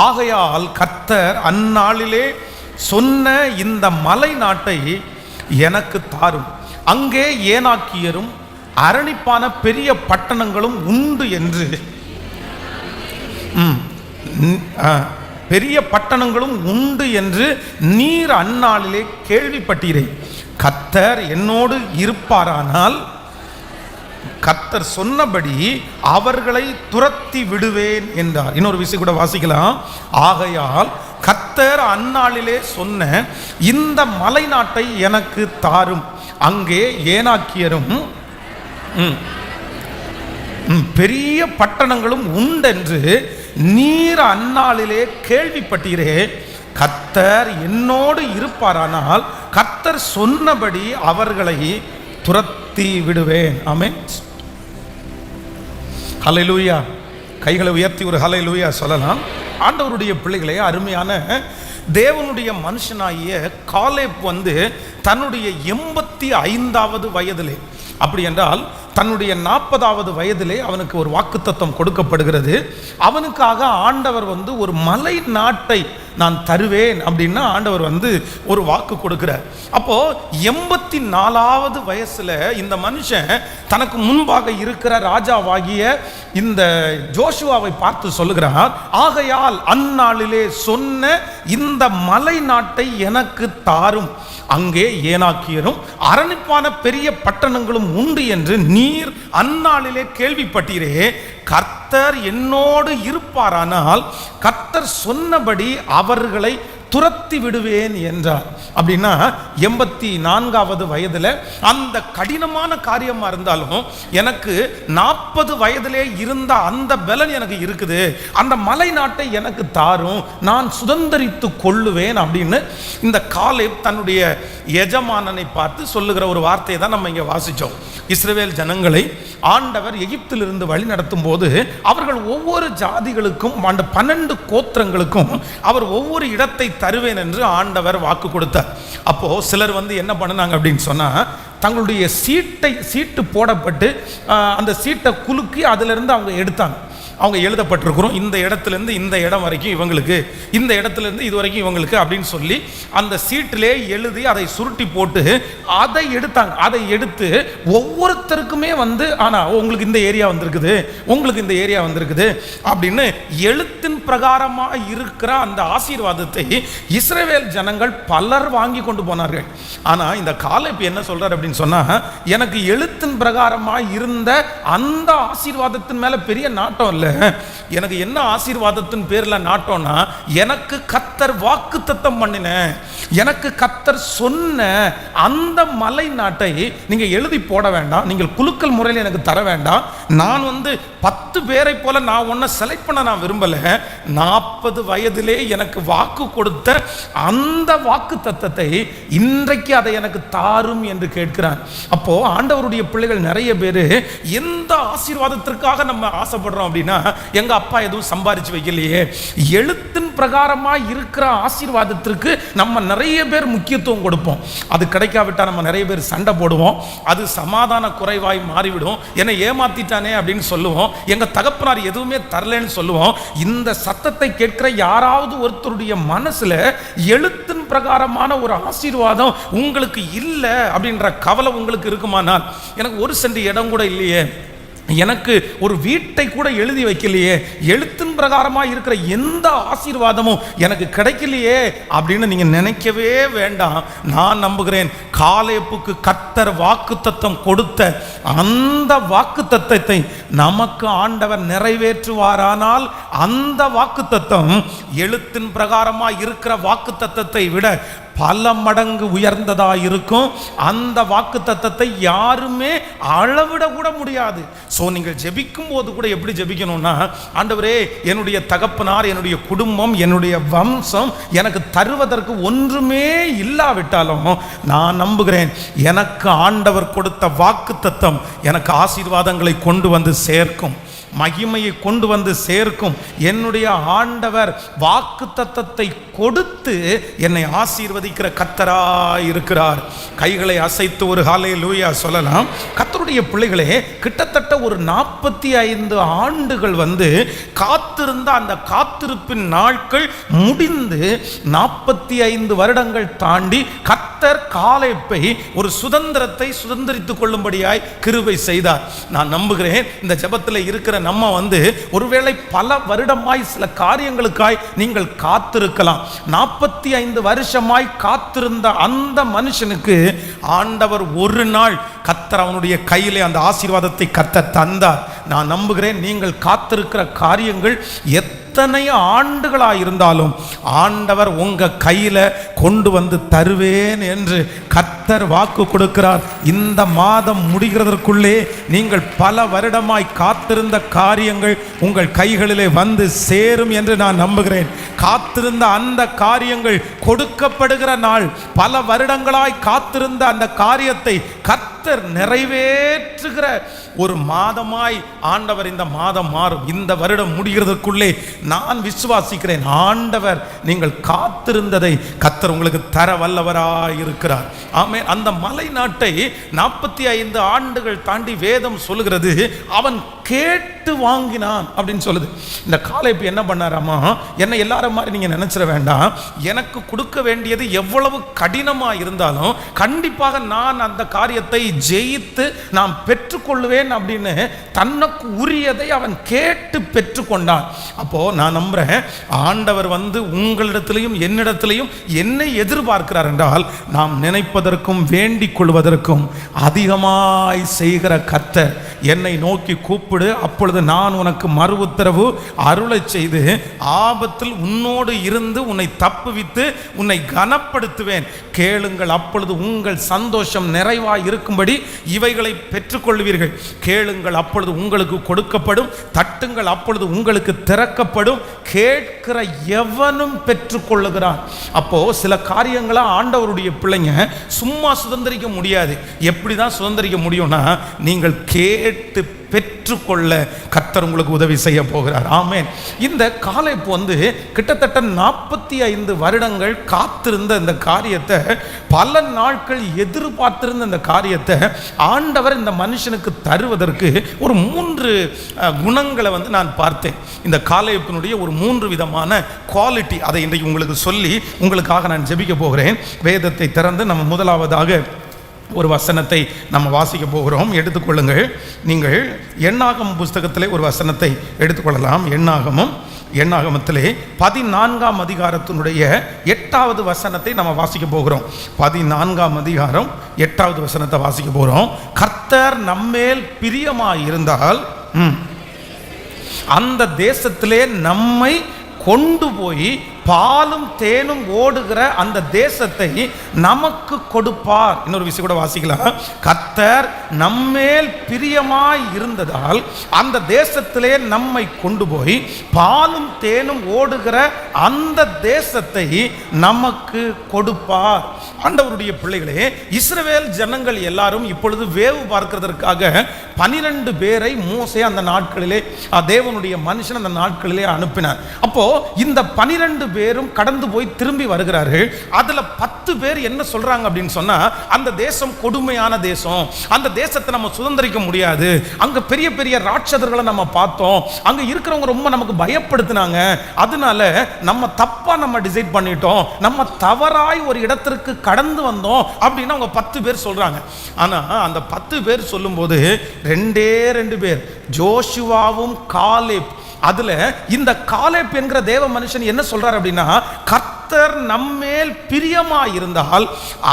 ஆகையால் கர்த்தர் அந்நாளிலே சொன்ன இந்த மலை நாட்டை எனக்கு தாரும், அங்கே ஏனாக்கியரும் அரணிப்பான பெரிய பட்டணங்களும் உண்டு என்று பெரிய பட்டணங்களும் உண்டு என்று நீர் அந்நாளிலே கேள்விப்பட்டீரே. கர்த்தர் என்னோடு இருப்பாரானால் கர்த்தர் சொன்னபடி அவர்களை துரத்தி விடுவேன் என்றார். இன்னொரு விஷயம் கூட வாசிக்கலாம். ஆகையால் கர்த்தர் அந்நாளிலே சொன்ன இந்த மலை நாட்டை எனக்கு தாரும், அங்கே ஏனாக்கியரும் பெரிய பட்டணங்களும் உண்டென்று நீர் அந்நாளிலே கேள்விப்பட்டீரே. கர்த்தர் என்னோடு இருப்பாரானால் கர்த்தர் சொன்னபடி அவர்களை துரத்தி விடுவேன். ஆமென். ஹல்லேலூயா. கைகளை உயர்த்தி ஒரு ஹல்லேலூயா சொல்லலாம். ஆண்டவருடைய பிள்ளைகளே, அருமையான தேவனுடைய மனுஷனாகிய காலேப் தன்னுடைய 85வது வயதிலே, அப்படி என்றால் தன்னுடைய 40வது வயதிலே அவனுக்கு ஒரு வாக்குத்தத்தம் கொடுக்கப்படுகிறது. அவனுக்காக ஆண்டவர் ஒரு மலை நாட்டை நான் தருவேன் அப்படின்னா ஆண்டவர் ஒரு வாக்கு கொடுக்கிறார். அப்போ 84வது வயசுல இந்த மனுஷன் தனக்கு முன்பாக இருக்கிற ராஜாவாகிய இந்த ஜோஷுவாவை பார்த்து சொல்லுகிறார், ஆகையால் அந்நாளிலே சொன்ன இந்த மலை நாட்டை எனக்கு தாரும், அங்கே ஏனாக்கியரும் அரணிப்பான பெரிய பட்டணங்களும் உண்டு என்று நீர் அந்நாளிலே கேள்விப்பட்டீரே. கர்த்தர் என்னோடு இருப்பாரானால் கர்த்தர் சொன்னபடி அவர்களை துரத்தி விடுவேன் என்றார். அப்படின்னா 84வது வயதில் அந்த கடினமான காரியமாக இருந்தாலும் எனக்கு 40 வயதிலே இருந்த அந்த பலன் எனக்கு இருக்குது, அந்த மலை நாட்டை எனக்கு தாரும், நான் சுதந்தரித்து கொள்ளுவேன் அப்படின்னு இந்த காலேப் தன்னுடைய எஜமானனை பார்த்து சொல்லுகிற ஒரு வார்த்தையை தான் நம்ம இங்கே வாசித்தோம். இஸ்ரவேல் ஜனங்களை ஆண்டவர் எகிப்திலிருந்து வழி நடத்தும் போது அவர்கள் ஒவ்வொரு ஜாதிகளுக்கும் அந்த 12 கோத்திரங்களுக்கும் அவர் ஒவ்வொரு இடத்தை தருவேன் என்று ஆண்டவர் வாக்கு கொடுத்தார். அப்போ சிலர் என்ன பண்ணாங்க அப்படின்னு சொன்னா, தங்களுடைய சீட்டு போடப்பட்டு அந்த சீட்டை குலுக்கி அதிலிருந்து அவங்க எடுத்தாங்க. அவங்க எழுதப்பட்டிருக்கிறோம், இந்த இடத்துலேருந்து இந்த இடம் வரைக்கும் இவங்களுக்கு, இந்த இடத்துலேருந்து இது வரைக்கும் இவங்களுக்கு அப்படின்னு சொல்லி அந்த சீட்டிலே எழுதி அதை சுருட்டி போட்டு அதை எடுத்தாங்க. அதை எடுத்து ஒவ்வொருத்தருக்குமே ஆனால் உங்களுக்கு இந்த ஏரியா வந்திருக்குது, உங்களுக்கு இந்த ஏரியா வந்திருக்குது அப்படின்னு எழுத்தின் பிரகாரமாக இருக்கிற அந்த ஆசீர்வாதத்தை இஸ்ரவேல் ஜனங்கள் பலர் வாங்கி கொண்டு போனார்கள். ஆனால் இந்த காலேப் என்ன சொல்றார் அப்படின்னு சொன்னால், எனக்கு எழுத்தின் பிரகாரமாக இருந்த அந்த ஆசீர்வாதத்தின் மேலே பெரிய நாட்டம் இல்லை, எனக்கு என்ன ஆசீர்வாதத்தின் பேர்ல நாட்டோம்னா, எனக்கு கர்த்தர் வாக்குத்தத்தம் பண்ணின, எனக்கு கர்த்தர் சொன்ன அந்த மலை நாட்டை நீங்க எழுதி போட வேண்டாம், நீங்கள் குலுக்கல் முறையில் எனக்கு தர வேண்டாம், நான் 10 பேரை போல நான் ஒன்ன செலக்ட் பண்ண நான் விரும்பல, 40 வயதிலே எனக்கு வாக்கு கொடுத்த அந்த வாக்கு தத்தத்தை இன்றைக்கு அதை எனக்கு தாரும் என்று கேட்கிறான். அப்போ ஆண்டவருடைய பிள்ளைகள் நிறைய பேர் எந்த ஆசீர்வாதத்திற்காக நம்ம ஆசைப்படுறோம் அப்படின்னா, எங்க அப்பா எதுவும் சம்பாதிச்சு வைக்கலையே, எழுத்தின் பிரகாரமா இருக்கிற ஆசீர்வாதத்திற்கு நம்ம நிறைய பேர் முக்கியத்துவம் கொடுப்போம். அது கிடைக்காவிட்டா நம்ம நிறைய பேர் சண்டை போடுவோம், அது சமாதான குறைவாய் மாறிவிடும், என்னை ஏமாத்திட்டானே அப்படின்னு சொல்லுவோம், எங்க தகப்பனார் எதுவுமே தரலன்னு சொல்லுவோம். இந்த சத்தத்தை கேட்கிற யாராவது ஒருத்தருடைய மனசுல எழுத்தின் பிரகாரமான ஒரு ஆசீர்வாதம் உங்களுக்கு இல்லை அப்படின்ற கவலை உங்களுக்கு இருக்குமானால், எனக்கு 1 சென்ட் இடம் கூட இல்லையே, எனக்கு ஒரு வீட்டை கூட எழுதி வைக்கலையே, எழுத்தின் பிரகாரமாக இருக்கிற எந்த ஆசீர்வாதமும் எனக்கு கிடைக்கலையே அப்படின்னு நீங்க நினைக்கவே வேண்டாம். நான் நம்புகிறேன், காலேப்புக்கு கர்த்தர் வாக்குத்தத்தம் கொடுத்த அந்த வாக்குத்தத்தத்தை நமக்கு ஆண்டவர் நிறைவேற்றுவாரானால் அந்த வாக்குத்தத்தம் எழுத்தின் பிரகாரமாக இருக்கிற வாக்குத்தத்தத்தை விட பல மடங்கு உயர்ந்ததா இருக்கும். அந்த வாக்குத்தத்தத்தை யாருமே அளவிட கூட முடியாது. ஸோ நீங்கள் ஜெபிக்கும் போது கூட எப்படி ஜெபிக்கணும்னா, ஆண்டவரே என்னுடைய தகப்பனார், என்னுடைய குடும்பம், என்னுடைய வம்சம் எனக்கு தருவதற்கு ஒன்றுமே இல்லாவிட்டாலும் நான் நம்புகிறேன், எனக்கு ஆண்டவர் கொடுத்த வாக்குத்தத்தம் எனக்கு ஆசீர்வாதங்களை கொண்டு வந்து சேர்க்கும். மகிமையை கொண்டு வந்து சேர்க்கும் என்னுடைய ஆண்டவர் வாக்குத்தத்தத்தை கொடுத்து என்னை ஆசீர்வதிக்கிற கர்த்தராய் இருக்கிறார். கைகளை அசைத்து ஒரு ஹல்லேலூயா சொல்லலாம். கர்த்தருடைய பிள்ளைகளே, கிட்டத்தட்ட ஒரு 45 ஆண்டுகள் வந்து காத்திருந்த அந்த காத்திருப்பின் நாட்கள் முடிந்து 45 வருடங்கள் தாண்டி கர்த்தர் காலேப்பை ஒரு சுதந்திரத்தை சுதந்திரித்துக் கொள்ளும்படியாய் கிருபை செய்தார். நான் நம்புகிறேன் இந்த ஜெபத்தில் இருக்கிற நம்ம வந்து ஒருவேளை பல வருடமாய் சில காரியங்களுக்காய் நீங்கள் காத்திருக்கலாம். 45 வருஷமாய் காத்திருந்த அந்த மனுஷனுக்கு ஆண்டவர் ஒரு நாள் கர்த்தர் அவனுடைய கையிலே அந்த ஆசீர்வாதத்தை கர்த்தர் தந்தார். நான் நம்புகிறேன் நீங்கள் காத்திருக்கிற காரியங்கள் எத்தனை ஆண்டுகளாக இருந்தாலும் ஆண்டவர் உங்க கையில கொண்டு வந்து தருவேன் என்று கர்த்தர் வாக்கு கொடுக்கிறார். இந்த மாதம் முடிகிறதற்குள்ளே நீங்கள் பல வருடமாய் காத்திருந்த காரியங்கள் உங்கள் கைகளிலே வந்து சேரும் என்று நான் நம்புகிறேன். காத்திருந்த அந்த காரியங்கள் கொடுக்கப்படுகிற நாள், பல வருடங்களாய் காத்திருந்த அந்த காரியத்தை கர்த்தர் நிறைவேற்றுகிற ஒரு மாதமாய் ஆண்டவர் இந்த மாதம் மாறும். இந்த வருடம் முடிகிறதற்குள்ளே நான் விசுவாசிக்கிறேன் ஆண்டவர் நீங்கள் காத்திருந்ததை கர்த்தர் உங்களுக்கு தர வல்லவராய் இருக்கிறார். ஆமென். அந்த மலை நாட்டை 45 ஆண்டுகள் தாண்டி வேதம் சொல்லுகிறது அவன் கேட்டு வாங்கினான் அப்படின்னு சொல்லுது. இந்த காலேப் என்ன பண்ணாராமா, என்ன எல்லாரும் மாதிரி நீங்க நினைச்சிட வேண்டாம். எனக்கு கொடுக்க வேண்டியது எவ்வளவு கடினமா இருந்தாலும் கண்டிப்பாக நான் அந்த காரியத்தை ஜெயித்து நான் பெற்றுக்கொள்வேன் அப்படின்னு தனக்கு உரியதை அவன் கேட்டு பெற்றுக்கொண்டான். அப்போ நான் நம்புறேன் ஆண்டவர் வந்து உங்களிடத்திலையும் என்னிடத்திலையும் என்னை எதிர்பார்க்கிறார் என்றால் நாம் நினைப்பதற்கும் வேண்டிக் கொள்வதற்கும் அதிகமாய் செய்கிற கர்த்தர். என்னை நோக்கி கூப்பிடு, அப்பொழுது நான் உனக்கு மறு உத்தரவு அருளை செய்து ஆபத்தில் உன்னோடு இருந்து உன்னை தப்புவித்து உன்னை கனப்படுத்துவேன். கேளுங்கள், அப்பொழுது உங்கள் சந்தோஷம் நிறைவாய் இருக்கும்படி இவைகளை பெற்றுக்கொள்வீர்கள். கேளுங்கள், அப்பொழுது உங்களுக்கு கொடுக்கப்படும். தட்டுங்கள், அப்பொழுது உங்களுக்கு திறக்கப்படும். கேட்கிற எவனும் பெற்றுக்கொள்ளுகிறான். அப்போ சில காரியங்களை ஆண்டவருடைய பிள்ளைங்க சும்மா சுதந்திரிக்க முடியாது. எப்படிதான் சுதந்திரிக்க முடியும்னா நீங்கள் கேட்டு பெற்றுக்கொள்ள கர்த்தர் உங்களுக்கு உதவி செய்ய போகிறார். ஆமென். இந்த காலேப் வந்து கிட்டத்தட்ட 45 வருடங்கள் காத்திருந்த இந்த காரியத்தை, பல நாட்கள் எதிர்பார்த்திருந்த இந்த காரியத்தை ஆண்டவர் இந்த மனுஷனுக்கு தருவதற்கு ஒரு 3 குணங்களை வந்து நான் பார்த்தேன். இந்த காலேப்பினுடைய ஒரு 3 விதமான குவாலிட்டி, அதை இன்றைக்கு உங்களுக்கு சொல்லி உங்களுக்காக நான் ஜெபிக்க போகிறேன். வேதத்தை திறந்து நம்ம முதலாவதாக ஒரு வசனத்தை நம்ம வாசிக்க போகிறோம். எடுத்துக்கொள்ளுங்கள். நீங்கள் எண்ணாகமம் புஸ்தகத்திலே ஒரு வசனத்தை எடுத்துக்கொள்ளலாம். எண்ணாகமத்திலே 14ஆம் அதிகாரத்தினுடைய 8வது வசனத்தை நம்ம வாசிக்க போகிறோம். 14ஆம் அதிகாரம் 8வது வசனத்தை வாசிக்க போகிறோம். கர்த்தர் நம்மேல் பிரியமாய் இருந்தால் அந்த தேசத்திலே நம்மை கொண்டு போய் பாலும் தேனும் ஓடுகிற அந்த தேசத்தை நமக்கு கொடுப்பார். இன்னொரு விஷயம் கூட வாசிக்கலாம். கர்த்தர் நம்மேல் பிரியமாய் இருந்ததால் அந்த தேசத்திலே நம்மை கொண்டு போய் பாலும் தேனும் ஓடுகிற அந்த தேசத்தை நமக்கு கொடுப்பார். ஆண்டவருடைய பிள்ளைகளே, இஸ்ரவேல் ஜனங்கள் எல்லாரும் இப்பொழுது வேவு பார்க்கிறதற்காக 12 பேரை மோசே அந்த நாட்களிலே தேவனுடைய மனுஷன் அந்த நாட்களிலே அனுப்பினார். அப்போ இந்த 12 பேரும் கடந்து போய் திரும்பி வருகிறார்கள். அதுல 10 பேர் என்ன சொல்றாங்க அப்படின்னு சொன்னா, அந்த தேசம் கொடுமையான தேசம், அந்த தேசத்தை நம்ம சுதந்திரிக்க முடியாது, அங்க பெரிய பெரிய ராட்சதர்களை நம்ம பார்த்தோம், அங்க இருக்கிறவங்க ரொம்ப நமக்கு பயப்படுத்தினாங்க, அதனால நம்ம தப்பா நம்ம டிசைட் பண்ணிட்டோம், நம்ம தவறாய் ஒரு இடத்திற்கு கடந்து வந்தோம் அப்படின்னு அவங்க 10 பேர் சொல்றாங்க. ஆனா அந்த 10 பேர் சொல்லும்போது 2 பேர், ஜோஷுவாவும் காலேப். அதுல இந்த காலேப் என்கிற தேவ மனுஷன் என்ன சொல்றார் அப்படின்னா, கர்த்தர் நம்மேல் பிரியமாய் இருந்தால்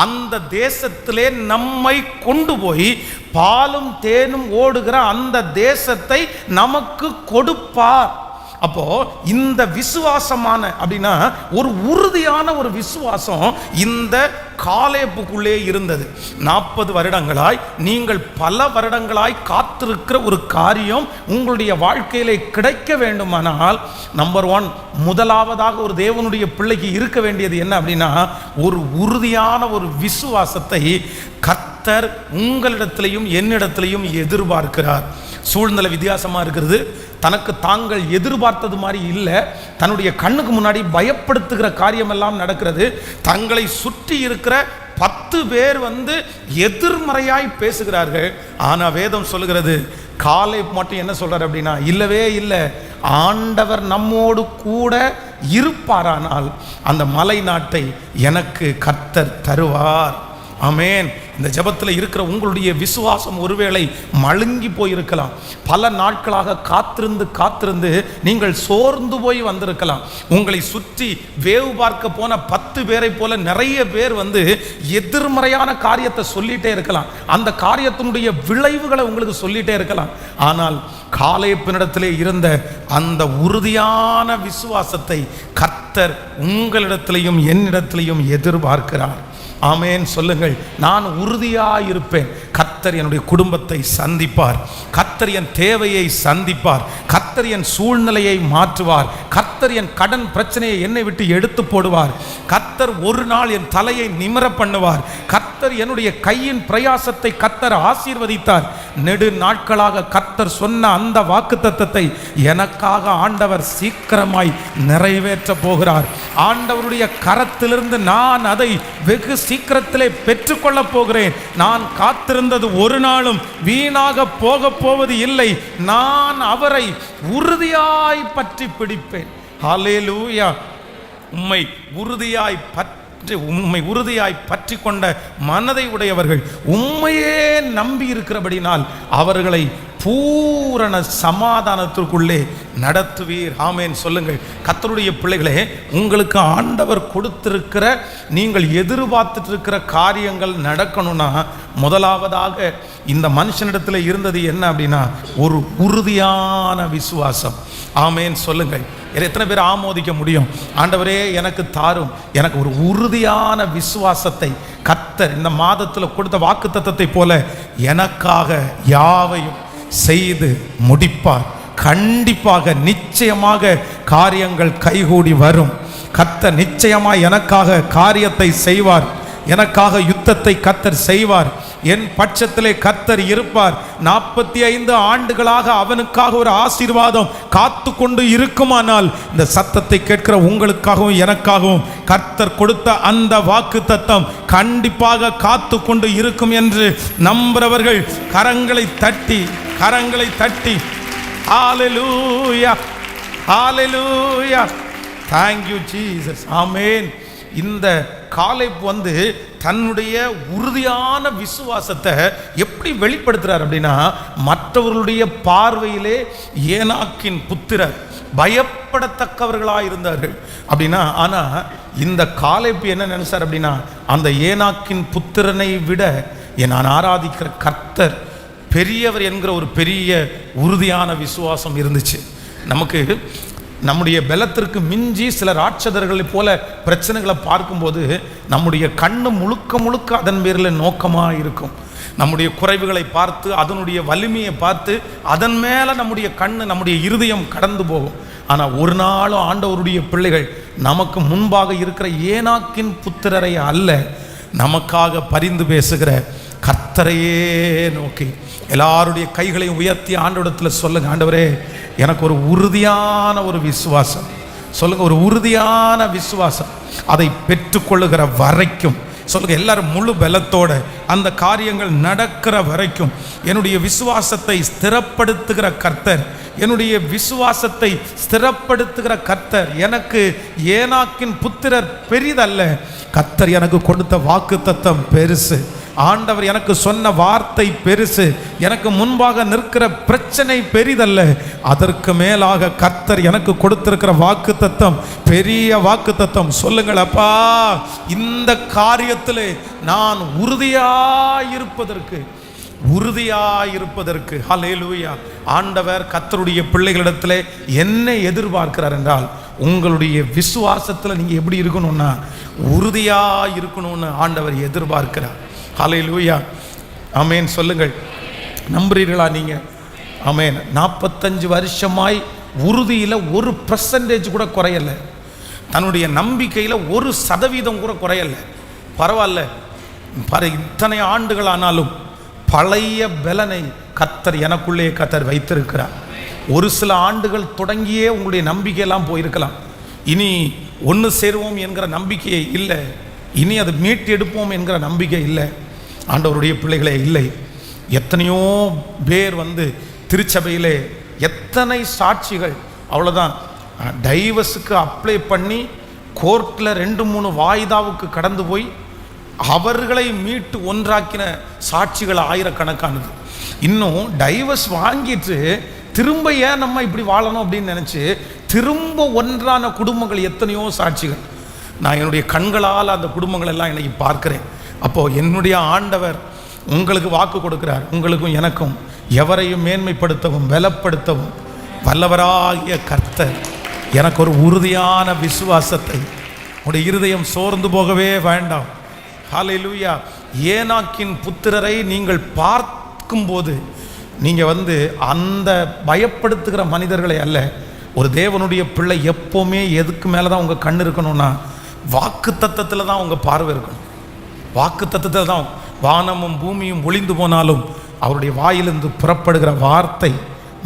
அந்த தேசத்திலே நம்மை கொண்டு போய் பாலும் தேனும் ஓடுகிற அந்த தேசத்தை நமக்கு கொடுப்பார். அப்போ இந்த விசுவாசமான அப்படின்னா ஒரு உறுதியான ஒரு விசுவாசம் இந்த காலேப்புக்குள்ளே இருந்தது. 40 வருடங்களாய் நீங்கள் பல வருடங்களாய் காத்திருக்கிற ஒரு காரியம் உங்களுடைய வாழ்க்கையிலே கிடைக்க வேண்டுமானால் நம்பர் 1, முதலாவதாக ஒரு தேவனுடைய பிள்ளைக்கு இருக்க வேண்டியது என்ன அப்படின்னா, ஒரு உறுதியான ஒரு விசுவாசத்தை கர்த்தர் உங்களிடத்திலையும் என்னிடத்திலையும் எதிர்பார்க்கிறார். சூழ்நிலை வித்தியாசமா இருக்கிறது, தனக்கு தாங்கள் எதிர்பார்த்தது மாதிரி இல்லை. தன்னுடைய கண்ணுக்கு முன்னாடி பயப்படுத்துகிற காரியமெல்லாம் நடக்கிறது. தங்களை சுற்றி இருக்கிற 10 பேர் எதிர்மறையாய் பேசுகிறார்கள். ஆனால் வேதம் சொல்லுகிறது, காலேப் மட்டும் என்ன சொல்றார் அப்படின்னா, இல்லவே இல்லை, ஆண்டவர் நம்மோடு கூட இருப்பாரானால் அந்த மலை நாட்டை எனக்கு கர்த்தர் தருவார். ஆமென். இந்த ஜெபத்தில் இருக்கிற உங்களுடைய விசுவாசம் ஒருவேளை மழுங்கி போயிருக்கலாம். பல நாட்களாக காத்திருந்து நீங்கள் சோர்ந்து போய் வந்திருக்கலாம். உங்களை சுற்றி வேவு பார்க்க போன 10 பேரை போல நிறைய பேர் எதிர்மறையான காரியத்தை சொல்லிட்டே இருக்கலாம். அந்த காரியத்தினுடைய விளைவுகளை உங்களுக்கு சொல்லிட்டே இருக்கலாம். ஆனால் காலேப்பினிடத்திலே இருந்த அந்த உறுதியான விசுவாசத்தை கர்த்தர் உங்களிடத்திலையும் என்னிடத்திலையும் எதிர்பார்க்கிறார். ஆமென் சொல்லுங்கள். நான் உறுதியாயிருப்பேன். கர்த்தர் என்னுடைய குடும்பத்தை சந்திப்பார். கர்த்தர் என் தேவையை சந்திப்பார். கர்த்தர் என் சூழ்நிலையை மாற்றுவார். கர்த்தர் என் கடன் பிரச்சனையை என்னை விட்டு எடுத்து போடுவார். கர்த்தர் ஒரு நாள் என் தலையை நிமிர பண்ணுவார். கர்த்தர் என்னுடைய கையின் பிரயாசத்தை கர்த்தர் ஆசீர்வதித்தார். நெடு நாட்களாக கர்த்தர் சொன்ன அந்த வாக்குத்தத்தத்தை எனக்காக ஆண்டவர் சீக்கிரமாய் நிறைவேற்ற போகிறார். ஆண்டவருடைய கரத்திலிருந்து நான் அதை வெகு சீக்கிரத்திலே பெற்றுக்கொள்ள போகிறேன். நான் காத்திருந்தது ஒரு நாளும் வீணாக போக போவது இல்லை. நான் அவரை உறுதியாய் பற்றி பிடிப்பேன். ஹல்லேலூயா. உம்மை உறுதியாய் பற்றி கொண்ட மனதை உடையவர்கள் உம்மையே நம்பி இருக்கிறபடினால் அவர்களை பூரண சமாதானத்திற்குள்ளே நடத்துவீர். ஆமென் சொல்லுங்கள். கர்த்தருடைய பிள்ளைகளே, உங்களுக்கு ஆண்டவர் கொடுத்திருக்கிற, நீங்கள் எதிர்பார்த்துட்டு இருக்கிற காரியங்கள் நடக்கணும்னா முதலாவதாக இந்த மனுஷனிடத்தில் இருந்தது என்ன அப்படின்னா, ஒரு உறுதியான விசுவாசம். ஆமென் சொல்லுங்கள். எத்தனை பேர் ஆமோதிக்க முடியும்? ஆண்டவரே எனக்கு தாரும், எனக்கு ஒரு உறுதியான விசுவாசத்தை கர்த்தர் இந்த மாதத்தில் கொடுத்த வாக்குத்தத்தத்தை போல எனக்காக யாவையும் செய்து முடிப்பார். கண்டிப்பாக நிச்சயமாக காரியங்கள் கைகூடி வரும். கர்த்தர் நிச்சயமாக எனக்காக காரியத்தை செய்வார். எனக்காக யுத்தத்தை கர்த்தர் செய்வார். என் பட்சத்திலே கர்த்தர் இருப்பார். 45 ஆண்டுகளாக அவனுக்காக ஒரு ஆசீர்வாதம் காத்து கொண்டு இருக்குமானால் இந்த சத்தத்தை கேட்கிற உங்களுக்காகவும் எனக்காகவும் கர்த்தர் கொடுத்த அந்த வாக்குத்தத்தம் கண்டிப்பாக காத்து கொண்டு இருக்கும் என்று நம்புறவர்கள் கரங்களை தட்டி ஹல்லேலூயா, ஹல்லேலூயா, thank you Jesus. ஆமென். இந்த காலேப் தன்னுடைய உறுதியான விசுவாசத்தை எப்படி வெளிப்படுத்துறார் அப்படின்னா, மற்றவர்களுடைய பார்வையிலே ஏனாக்கின் புத்திரர் பயப்படத்தக்கவர்களாக இருந்தார்கள் அப்படின்னா. ஆனால் இந்த காலேப் என்ன நினைச்சார் அப்படின்னா, அந்த ஏனாக்கின் புத்திரனை விட நான் ஆராதிக்கிற கர்த்தர் பெரியவர் என்கிற ஒரு பெரிய உறுதியான விசுவாசம் இருந்துச்சு. நமக்கு நம்முடைய பலத்திற்கு மிஞ்சி சில ராட்சதர்களை போல பிரச்சனைகளை பார்க்கும்போது நம்முடைய கண்ணு முழுக்க அதன் பேரில் நோக்கமாக இருக்கும். நம்முடைய குறைவுகளை பார்த்து, அதனுடைய வலிமையை பார்த்து, அதன் மேலே நம்முடைய கண்ணு, நம்முடைய இருதயம் கடந்து போகும். ஆனால் ஒரு நாளும் ஆண்டவருடைய பிள்ளைகள் நமக்கு முன்பாக இருக்கிற ஏனாக்கின் புத்திரரை அல்ல, நமக்காக பரிந்து பேசுகிற கர்த்தரையே நோக்கி எல்லாருடைய கைகளையும் உயர்த்தி ஆண்டவரிடத்தில் சொல்லுங்க, ஆண்டவரே எனக்கு ஒரு உறுதியான ஒரு விசுவாசம். சொல்லுங்க, ஒரு உறுதியான விசுவாசம். அதை பெற்றுக்கொள்ளுகிற வரைக்கும் சொல்லுங்க, எல்லாரும் முழு பலத்தோட அந்த காரியங்கள் நடக்கிற வரைக்கும் என்னுடைய விசுவாசத்தை ஸ்திரப்படுத்துகிற கர்த்தர், என்னுடைய விசுவாசத்தை ஸ்திரப்படுத்துகிற கர்த்தர். எனக்கு ஏனாக்கின் புத்திரர் பெரிதல்ல, கர்த்தர் எனக்கு கொடுத்த வாக்குத்தத்தம் பெருசு. ஆண்டவர் எனக்கு சொன்ன வார்த்தை பெருசு. எனக்கு முன்பாக நிற்கிற பிரச்சனை பெரிதல்ல, அதற்கு மேலாக கர்த்தர் எனக்கு கொடுத்திருக்கிற வாக்குத்தத்தம் பெரிய வாக்குத்தத்தம். சொல்லுங்கள், அப்பா இந்த காரியத்திலே நான் உறுதியாயிருப்பதற்கு ஹல்லேலூயா. ஆண்டவர் கர்த்தருடைய பிள்ளைகளிடத்திலே என்ன எதிர்பார்க்கிறார் என்றால், உங்களுடைய விசுவாசத்தில் நீங்கள் எப்படி இருக்கணும்னா உறுதியாக இருக்கணும்னு ஆண்டவர் எதிர்பார்க்கிறார். ஹல்லேலூயா. ஆமென் சொல்லுங்கள். நம்புறீர்களா நீங்கள்? ஆமென். 45 வருஷமாய் உறுதியில் 1% கூட குறையலை. தன்னுடைய நம்பிக்கையில் 1% கூட குறையலை. பரவாயில்ல, இத்தனை ஆண்டுகள் ஆனாலும் பழைய பலனை கர்த்தர் எனக்குள்ளே கர்த்தர் வைத்திருக்கிறார். ஒரு சில ஆண்டுகள் தொடங்கியே உங்களுடைய நம்பிக்கையெல்லாம் போயிருக்கலாம். இனி ஒன்று சேருவோம் என்கிற நம்பிக்கையே இல்லை, இனி அதை மீட்டு எடுப்போம் என்கிற நம்பிக்கை இல்லை. ஆண்டவருடைய பிள்ளைகளே இல்லை. எத்தனையோ பேர் திருச்சபையிலே எத்தனை சாட்சிகள், அவ்வளோதான், டைவர்ஸுக்கு அப்ளை பண்ணி கோர்ட்டில் 2-3 வாய்தாவுக்கு கடந்து போய் அவர்களை மீட்டு ஒன்றாக்கின சாட்சிகள் ஆயிரக்கணக்கானது. இன்னும் டைவர்ஸ் வாங்கிட்டு திரும்ப ஏன் நம்ம இப்படி வாழணும் அப்படின்னு நினச்சி திரும்ப ஒன்றான குடும்பங்கள் எத்தனையோ சாட்சிகள். நான் என்னுடைய கண்களால் அந்த குடும்பங்கள் எல்லாம் இன்னைக்கு பார்க்கிறேன். அப்போது என்னுடைய ஆண்டவர் உங்களுக்கு வாக்கு கொடுக்கிறார், உங்களுக்கும் எனக்கும் எவரையும் மேன்மைப்படுத்தவும் பலப்படுத்தவும் வல்லவராகிய கர்த்தர். எனக்கு ஒரு உறுதியான விசுவாசத்தை, உடைய இருதயம் சோர்ந்து போகவே வேண்டாம். ஹல்லேலூயா. ஏனாக்கின் புத்திரரை நீங்கள் பார்க்கும்போது நீங்கள் அந்த பயப்படுத்துகிற மனிதர்களை அல்ல, ஒரு தேவனுடைய பிள்ளை எப்போவுமே எதுக்கு மேலே தான் உங்கள் கண் இருக்கணும்னா வாக்கு தத்தத்தில் தான் உங்கள் பார்வை இருக்கணும். வாக்கு தத்தத்தில் தான். வானமும் பூமியும் ஒளிந்து போனாலும் அவருடைய வாயிலிருந்து புறப்படுகிற வார்த்தை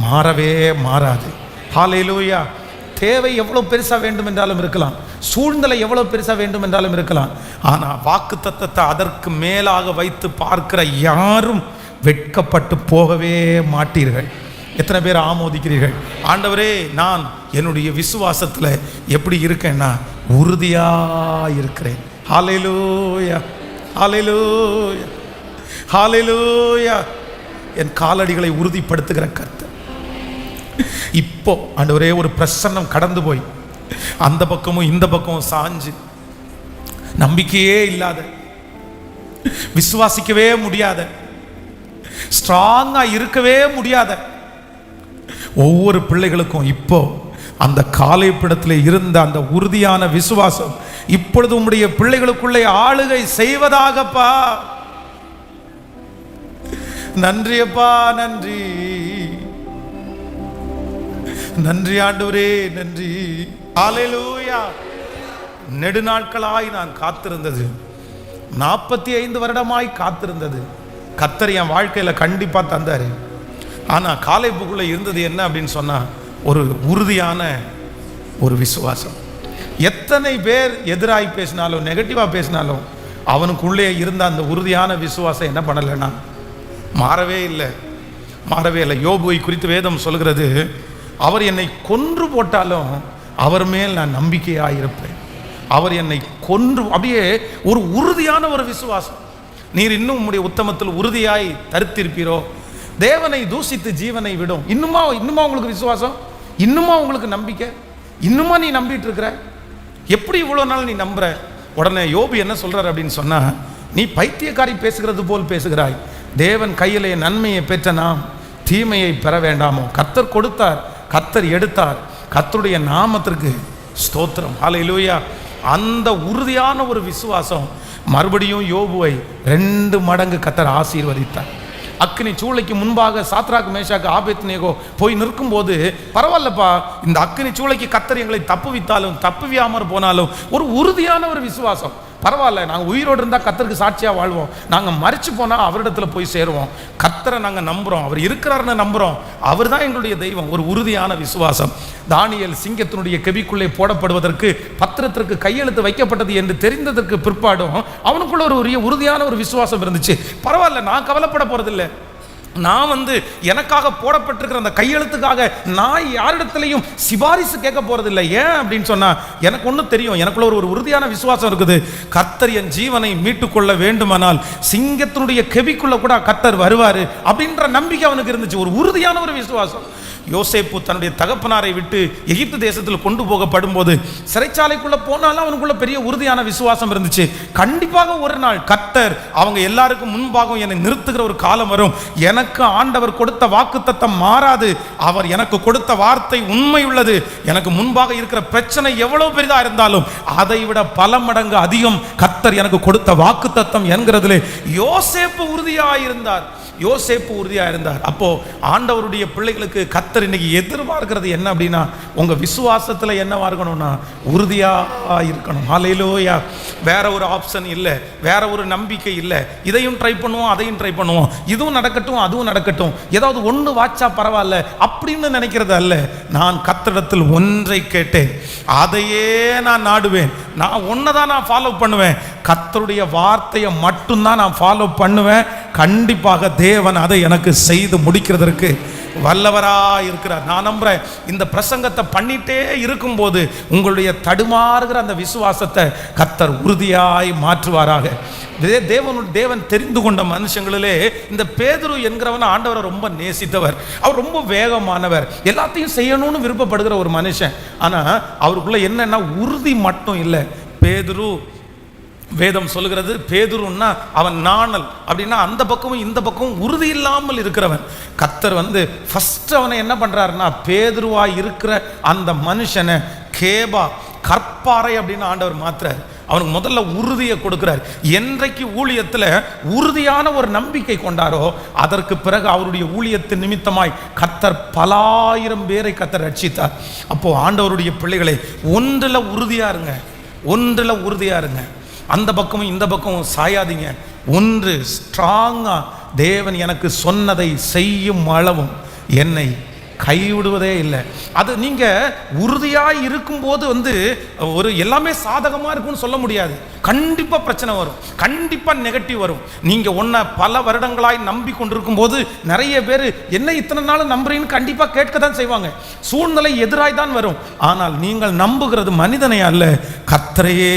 மாறவே மாறாது. ஹல்லேலூயா. தேவை எவ்வளோ பெருசாக வேண்டும் என்றாலும் இருக்கலாம், சூழ்நிலை எவ்வளோ பெருசாக வேண்டும் என்றாலும் இருக்கலாம், ஆனால் வாக்கு தத்தத்தை அதற்கு மேலாக வைத்து பார்க்கிற யாரும் வெட்கப்பட்டு போகவே மாட்டீர்கள். எத்தனை பேர் ஆமோதிக்கிறீர்கள்? ஆண்டவரே, நான் என்னுடைய விசுவாசத்தில் எப்படி இருக்கேன்னா உறுதியாக இருக்கிறேன். ஹல்லேலூயா, ஹல்லேலூயா, ஹல்லேலூயா. என் காலடிகளை உறுதிப்படுத்துகிற கர்த்தர். இப்போ ஆண்டவரே, ஒரு பிரசன்னம் கடந்து போய் அந்த பக்கமும் இந்த பக்கமும் சாஞ்சு நம்பிக்கையே இல்லாத, விசுவாசிக்கவே முடியாத, ஸ்ட்ராங்கா இருக்கவே முடியாத ஒவ்வொரு பிள்ளைகளுக்கும் இப்போ அந்த காலைப்பிடத்தில் இருந்த அந்த உறுதியான விசுவாசம் இப்பொழுது உம்முடைய பிள்ளைகளுக்குள்ளே ஆளுகை செய்வதாகப்பா. நன்றி அப்பா, நன்றி, நன்றி ஆண்டவரே, நன்றி. ஹல்லேலூயா. நெடுநாட்களாய் நான் காத்திருந்தது, 45 வருடமாய் காத்திருந்தது கர்த்தர் என் வாழ்க்கையில் கண்டிப்பாக தந்தார். ஆனால் காலேபுக்குள்ளே இருந்தது என்ன அப்படின்னு சொன்னால் ஒரு உறுதியான ஒரு விசுவாசம். எத்தனை பேர் எதிராகி பேசினாலும் நெகட்டிவாக பேசினாலும் அவனுக்குள்ளே இருந்த அந்த உறுதியான விசுவாசம் என்ன பண்ணலைன்னா மாறவே இல்லை, மாறவே இல்லை. யோபுவை குறித்து வேதம் சொல்கிறது, அவர் என்னை கொன்று போட்டாலும் அவர் மேல் நான் நம்பிக்கையாக இருப்பேன். அவர் என்னை கொன்று, அப்படியே ஒரு உறுதியான ஒரு விசுவாசம். நீர் இன்னும் உம்முடைய உத்தமத்தில் உறுதியாய் தரித்திருப்பீரோ? தேவனை தூசித்து ஜீவனை விடும். இன்னுமா உங்களுக்கு விசுவாசம்? இன்னுமா உங்களுக்கு நம்பிக்கை? இன்னுமா நீ நம்பிட்டு இருக்கிற? எப்படி இவ்வளோ நாள் நீ நம்புற? உடனே யோபு என்ன சொல்றார் அப்படின்னு சொன்னா, நீ பைத்தியக்காரி பேசுகிறது போல் பேசுகிறாய். தேவன் கையிலே நன்மையை பெற்ற நாம் தீமையை பெற வேண்டாமோ? கர்த்தர் கொடுத்தார், கர்த்தர் எடுத்தார், கர்த்தருடைய நாமத்திற்கு ஸ்தோத்திரம். ஹல்லேலூயா. அந்த உறுதியான ஒரு விசுவாசம் மறுபடியும் யோபுவை 2 மடங்கு கர்த்தர் ஆசீர்வதித்தார். அக்கினி சூளைக்கு முன்பாக சாத்ராக் மேஷாக் ஆபேத்நேகோ போய் நிற்கும்போது, பரவாயில்லப்பா, இந்த அக்கினி சூளைக்கு கர்த்தர் எங்களை தப்புவித்தாலும் தப்புவியாமற் போனாலும் ஒரு உறுதியான ஒரு விசுவாசம். பரவாயில்ல, நாங்கள் உயிரோடு இருந்தால் கர்த்தருக்கு சாட்சியாக வாழ்வோம், நாங்கள் மரிச்சு போனால் அவரிடத்துல போய் சேருவோம். கர்த்தரை நாங்கள் நம்புகிறோம், அவர் இருக்கிறாருன்னு நம்புகிறோம், அவர் தான் எங்களுடைய தெய்வம். ஒரு உறுதியான விசுவாசம். தானியேல் சிங்கத்தினுடைய கெபிக்குள்ளே போடப்படுவதற்கு பத்திரத்திற்கு கையெழுத்து வைக்கப்பட்டது என்று தெரிந்ததற்கு பிற்பாடும் அவனுக்குள்ள ஒரு உறுதியான ஒரு விசுவாசம் இருந்துச்சு. பரவாயில்ல, நான் கவலைப்பட போறதில்லை, நான் எனக்காக போடப்பட்டிருக்கிற அந்த கையெழுத்துக்காக நான் யாரிடத்திலையும் சிபாரிசு கேட்க போறதில்லை. ஏன் அப்படின்னு சொன்னா, எனக்கு ஒன்று தெரியும், எனக்குள்ள ஒரு உறுதியான விசுவாசம் இருக்குது. கர்த்தர் என் ஜீவனை மீட்டுக்கொள்ள வேண்டுமானால் சிங்கத்தினுடைய கெபிக்குள்ள கூட கர்த்தர் வருவாரு அப்படின்ற நம்பிக்கை அவனுக்கு இருந்துச்சு. ஒரு உறுதியான ஒரு விசுவாசம். யோசேப்பு தன்னுடைய தகப்பனாரை விட்டு எகிப்து தேசத்தில் கொண்டு போகப்படும் போது சிறைச்சாலைக்குள்ள போனாலும் அவனுக்குள்ள பெரிய உறுதியான விசுவாசம் இருந்துச்சு. கண்டிப்பாக ஒரு நாள் கர்த்தர் அவங்க எல்லாருக்கும் முன்பாக என்னை நிறுத்துகிற ஒரு காலம் வரும். எனக்கு ஆண்டவர் கொடுத்த வாக்குத்தத்தம் மாறாது, அவர் எனக்கு கொடுத்த வார்த்தை உண்மை உள்ளது. எனக்கு முன்பாக இருக்கிற பிரச்சனை எவ்வளவு பெரிதா இருந்தாலும் அதை விட பல மடங்கு அதிகம் கர்த்தர் எனக்கு கொடுத்த வாக்குத்தத்தம் என்கிறதிலே யோசேப்பு உறுதியாக இருந்தார். யோசேப்பு உறுதியாக இருந்தார். அப்போ ஆண்டவருடைய பிள்ளைகளுக்கு கர்த்தர் இன்னைக்கு எதிர்பார்க்கிறது என்ன அப்படின்னா, உங்க விசுவாசத்தில் என்னவா இருக்கணும்னா உறுதியாக இருக்கணும். ஹல்லேலூயா. வேற ஒரு ஆப்ஷன் இல்லை, வேற ஒரு நம்பிக்கை இல்லை. இதையும் ட்ரை பண்ணுவோம், அதையும் ட்ரை பண்ணுவோம், இதுவும் நடக்கட்டும் அதுவும் நடக்கட்டும், ஏதாவது ஒன்று வாச்சா பரவாயில்ல அப்படின்னு நினைக்கிறது அல்ல. நான் கர்த்தரிடத்தில் ஒன்றை கேட்டேன், அதையே நான் நாடுவேன். நான் ஒன்னதான் நான் ஃபாலோ பண்ணுவேன். கர்த்தருடைய வார்த்தையை மட்டும்தான் நான் ஃபாலோ பண்ணுவேன். கண்டிப்பாக தேவன் அதை எனக்கு செய்து முடிக்கிறதற்கு வல்லவரா இருக்கிறார். நான் நம்புறேன். இந்த பிரசங்கத்தை பண்ணிட்டே இருக்கும்போது உங்களுடைய தடுமாறுகிற அந்த விசுவாசத்தை கர்த்தர் உறுதியாய் மாற்றுவாராக. தேவன் தெரிந்து கொண்ட மனுஷங்களிலே இந்த பேதுரு என்கிறவன் ஆண்டவரை ரொம்ப நேசித்தவர். அவர் ரொம்ப வேகமானவர், எல்லாத்தையும் செய்யணும்னு விருப்பப்படுகிற ஒரு மனுஷன். ஆனால் அவருக்குள்ள என்னன்னா உறுதி மட்டும் இல்லை. பேதுரு, வேதம் சொல்லுகிறது பேதுருன்னா அவன் நாணல், அப்படின்னா அந்த பக்கமும் இந்த பக்கமும் உறுதி இல்லாமல் இருக்கிறவன். கர்த்தர் ஃபர்ஸ்ட் அவனை என்ன பண்றாருன்னா, பேதுருவா இருக்கிற அந்த மனுஷனை கேபா, கற்பாறை அப்படின்னு ஆண்டவர் மாத்துறாரு. அவனுக்கு முதல்ல உறுதியை கொடுக்கிறார். என்றைக்கு ஊழியத்தில் உறுதியான ஒரு நம்பிக்கை கொண்டாரோ அதற்கு பிறகு அவருடைய ஊழியத்தின் நிமித்தமாய் கர்த்தர் பலாயிரம் பேரை கர்த்தர் ரட்சித்தார். அப்போ ஆண்டவருடைய பிள்ளைகளை ஒன்றில் உறுதியா இருங்க, ஒன்றில் உறுதியா இருங்க. அந்த பக்கமும் இந்த பக்கமும் சாயாதீங்க. ஒன்று ஸ்ட்ராங்கா, தேவன் எனக்கு சொன்னதை செய்யும் அளவும் என்னை கைவிடுவதே இல்லை. அது நீங்க உறுதியாய் இருக்கும்போது ஒரு எல்லாமே சாதகமா இருக்கும்னு சொல்ல முடியாது. கண்டிப்பா பிரச்சனை வரும், கண்டிப்பா நெகட்டிவ் வரும். நீங்க பல வருடங்களாய் நம்பி கொண்டிருக்கும் போது நிறைய பேர் என்ன இத்தனை நாள் நம்புறீங்கன்னு கண்டிப்பா கேட்க தான் செய்வாங்க. சூழ்நிலை எதிராய் தான் வரும். ஆனால் நீங்கள் நம்புகிறது மனிதனை அல்ல, கர்த்தரையே